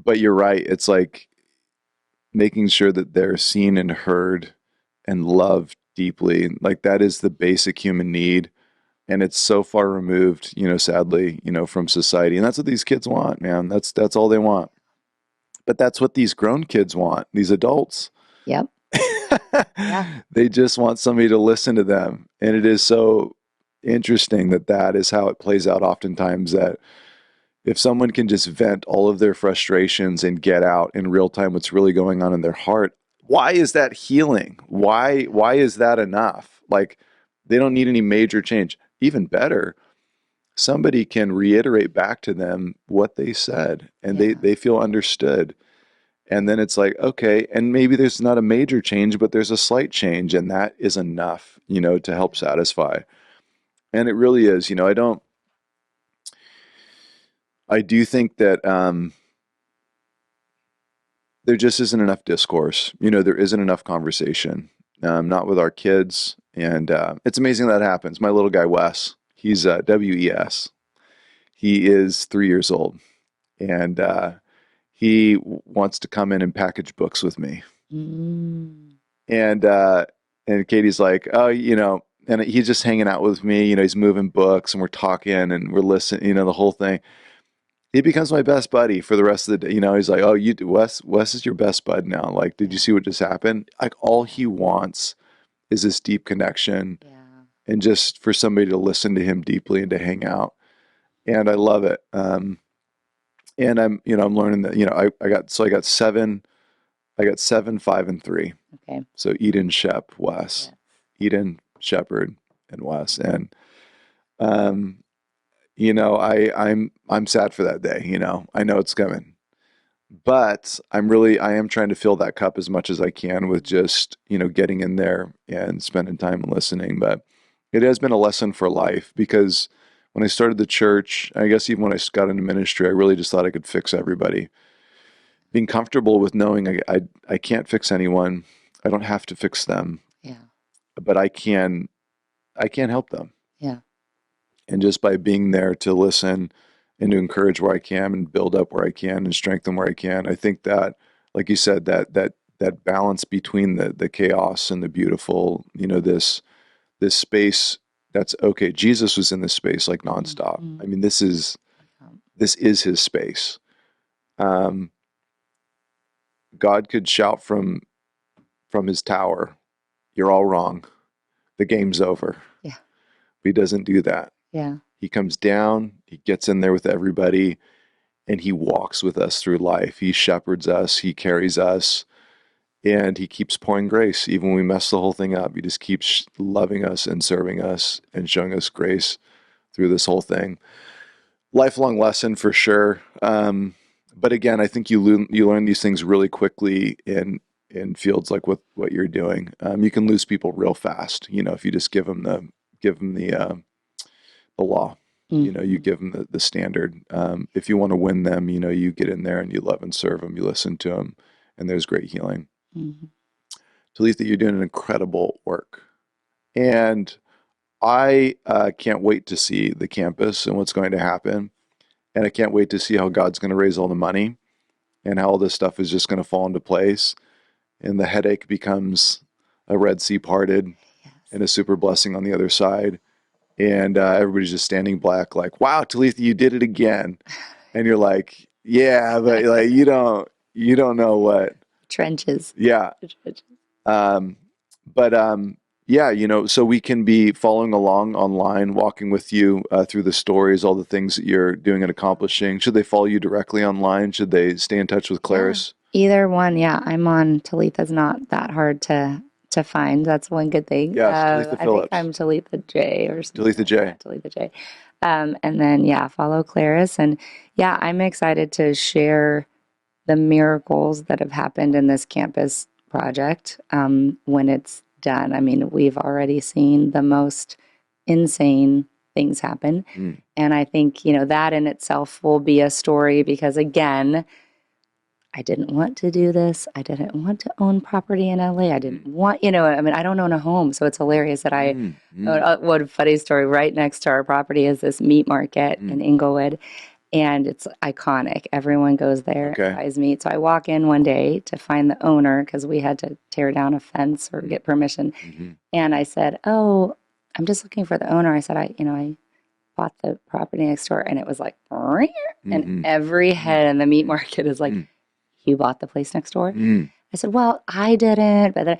you're right. It's like making sure that they're seen and heard and loved deeply. Like that is the basic human need. And it's so far removed, sadly, from society. And that's what these kids want, man. That's all they want. But that's what these grown kids want, these adults. Yep. Yeah. They just want somebody to listen to them. And it is so interesting that is how it plays out oftentimes, that if someone can just vent all of their frustrations and get out in real time what's really going on in their heart, why is that healing? Why is that enough? Like, they don't need any major change. Even better, somebody can reiterate back to them what they said and they feel understood. And then it's like, okay, and maybe there's not a major change, but there's a slight change, and that is enough, to help satisfy. And it really is, I do think that there just isn't enough discourse. There isn't enough conversation, not with our kids. And it's amazing that happens. My little guy, Wes, he's WES. He is 3 years old. And he wants to come in and package books with me. And Katie's like, oh, and he's just hanging out with me. He's moving books and we're talking and we're listening. The whole thing. He becomes my best buddy for the rest of the day. He's like, "Oh, Wes is your best bud now. Like, did you see what just happened?" Like, all he wants is this deep connection Yeah. and just for somebody to listen to him deeply and to hang out. And I love it. And I'm learning that, I got seven, 5, and 3. Okay. So Eden, Shep, Wes, Yeah. Eden, Shepherd, and Wes. And, I'm sad for that day. I know it's coming, but I am trying to fill that cup as much as I can with just, getting in there and spending time and listening. But it has been a lesson for life because when I started the church, I guess even when I got into ministry, I really just thought I could fix everybody. Being comfortable with knowing I can't fix anyone. I don't have to fix them, Yeah. but I can help them. Yeah. And just by being there to listen and to encourage where I can and build up where I can and strengthen where I can, I think that, like you said, that balance between the chaos and the beautiful, this space that's okay. Jesus was in this space like nonstop. Mm-hmm. I mean, this is his space. God could shout from his tower, "You're all wrong. The game's over." Yeah. But he doesn't do that. Yeah. He comes down, he gets in there with everybody, and he walks with us through life. He shepherds us, he carries us, and he keeps pouring grace. Even when we mess the whole thing up, he just keeps loving us and serving us and showing us grace through this whole thing. Lifelong lesson for sure. But again, I think you learn these things really quickly in fields like what you're doing. You can lose people real fast, if you just give them the law. Mm-hmm. You give them the standard. If you want to win them, you get in there and you love and serve them, you listen to them, and there's great healing. Mm-hmm. Talitha, you're doing an incredible work. And I can't wait to see the campus and what's going to happen. And I can't wait to see how God's going to raise all the money and how all this stuff is just going to fall into place. And the headache becomes a Red Sea parted and a super blessing on the other side. And everybody's just standing black like, "Wow, Talitha, you did it again." And you're like, "Yeah, but like you don't know what." Trenches. Yeah. The trenches. Yeah, so we can be following along online, walking with you through the stories, all the things that you're doing and accomplishing. Should they follow you directly online? Should they stay in touch with Claris? Yeah. Either one. Yeah. I'm on Talitha's not that hard to find. That's one good thing. Yes, Talitha I Phillips. think I'm Talitha J or something. Talitha J. That, Talitha J. And then, follow Claris. And I'm excited to share the miracles that have happened in this campus project when it's done. I mean, we've already seen the most insane things happen. And I think, that in itself will be a story because, again, I didn't want to do this. I didn't want to own property in LA. I didn't want, I don't own a home. So it's hilarious that what a funny story. Right next to our property is this meat market in Inglewood. And it's iconic. Everyone goes there and buys meat. So I walk in one day to find the owner because we had to tear down a fence or get permission. And I said, "Oh, I'm just looking for the owner." I said, I bought the property next door. And it was like, and every head in the meat market is like, "You bought the place next door?" I said, "Well, I didn't."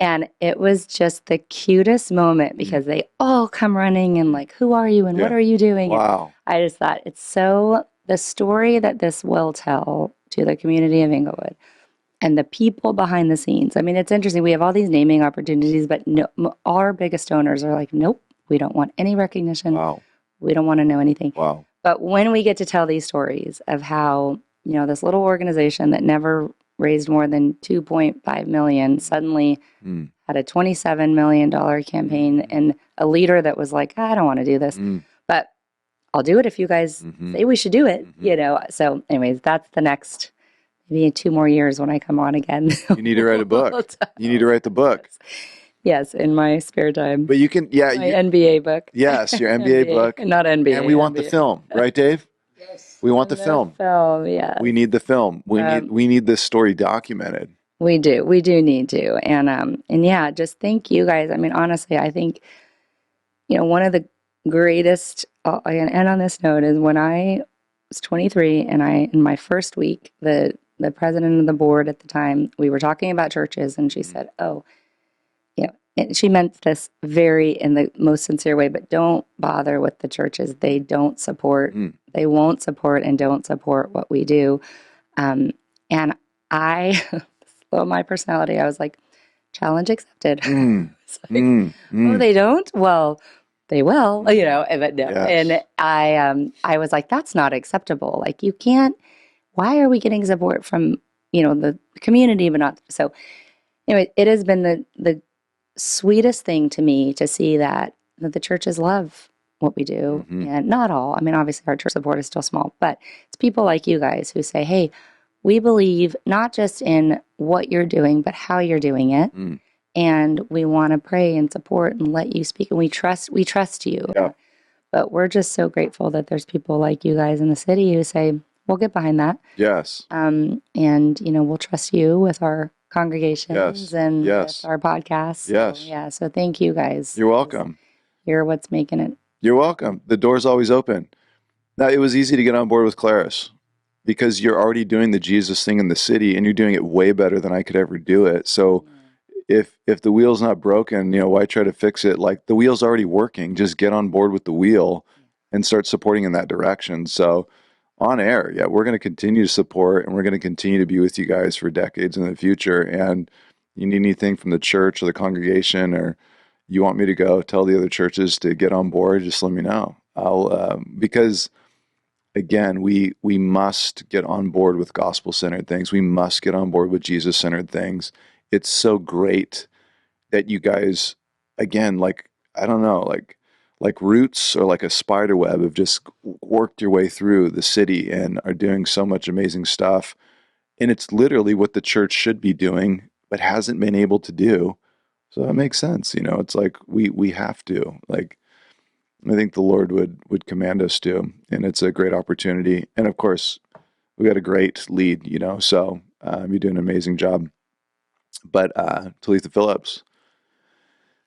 And it was just the cutest moment because they all come running and like, "Who are you and what are you doing?" Wow. And I just thought it's so the story that this will tell to the community of Inglewood and the people behind the scenes. I mean, it's interesting. We have all these naming opportunities, but our biggest donors are like, "Nope, we don't want any recognition. Wow. We don't want to know anything." Wow. But when we get to tell these stories of how, this little organization that never raised more than $2.5 million suddenly had a $27 million campaign and a leader that was like, "I don't want to do this, but I'll do it if you guys say we should do it." So anyways, that's the next maybe 2 more years when I come on again. You need to write a book. You need to write the book. Yes, in my spare time. But you can, my NBA book. Yes, your NBA book. Not NBA. And we want the film, right, Dave? Yes. We want the film. Yeah. We need the film. We need this story documented. We do need to. And just thank you guys. I mean, honestly, I think one of the greatest, and on this note, is when I was 23 and in my first week, the president of the board at the time, we were talking about churches, and she said, "Oh, and she meant this in the most sincere way, but don't bother with the churches. They don't support, they won't support and don't support what we do." And I, my personality, I was like, challenge accepted. It's like, oh, they don't? Well, they will, but no. Yes. And I was like, that's not acceptable. Like, you can't, why are we getting support from, the community, but not, so anyway, it has been the sweetest thing to me to see that the churches love what we do. And not all, I mean, obviously our church support is still small, but it's people like you guys who say, hey, we believe not just in what you're doing, but how you're doing it. And we want to pray and support and let you speak. And we trust you. Yeah. But we're just so grateful that there's people like you guys in the city who say, we'll get behind that. Yes. And, we'll trust you with our congregations and with our podcasts. Yes. So, so thank you guys. You're welcome. You're what's making it. You're welcome. The door's always open. Now, it was easy to get on board with Claris because you're already doing the Jesus thing in the city, and you're doing it way better than I could ever do it. So if the wheel's not broken, why try to fix it? Like, the wheel's already working. Just get on board with the wheel and start supporting in that direction. So on air, we're going to continue to support, and we're going to continue to be with you guys for decades in the future. And you need anything from the church or the congregation, or you want me to go tell the other churches to get on board, just let me know. I'll because again, we must get on board with gospel-centered things. We must get on board with Jesus-centered things. It's so great that you guys, again, like, I don't know, like roots or like a spider web, have just worked your way through the city and are doing so much amazing stuff. And it's literally what the church should be doing, but hasn't been able to do. So that makes sense. It's like we have to. Like, I think the Lord would command us to, and it's a great opportunity. And of course, we got a great lead, so you're doing an amazing job. But Talitha Phillips,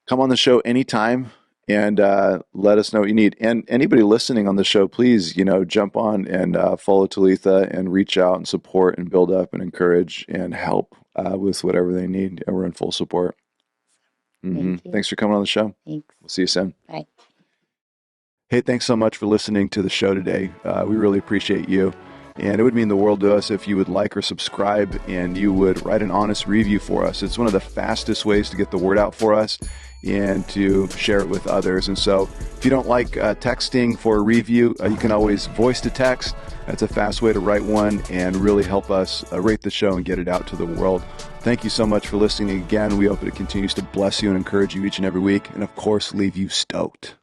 come on the show anytime and let us know what you need. And anybody listening on the show, please, jump on and follow Talitha and reach out and support and build up and encourage and help with whatever they need. And we're in full support. Thanks for coming on the show. Thanks. We'll see you soon. Bye. Hey, thanks so much for listening to the show today. We really appreciate you. And it would mean the world to us if you would like or subscribe, and you would write an honest review for us. It's one of the fastest ways to get the word out for us and to share it with others. And so if you don't like texting for a review, you can always voice to text. That's a fast way to write one and really help us rate the show and get it out to the world. Thank you so much for listening again. We hope it continues to bless you and encourage you each and every week, and of course, leave you stoked.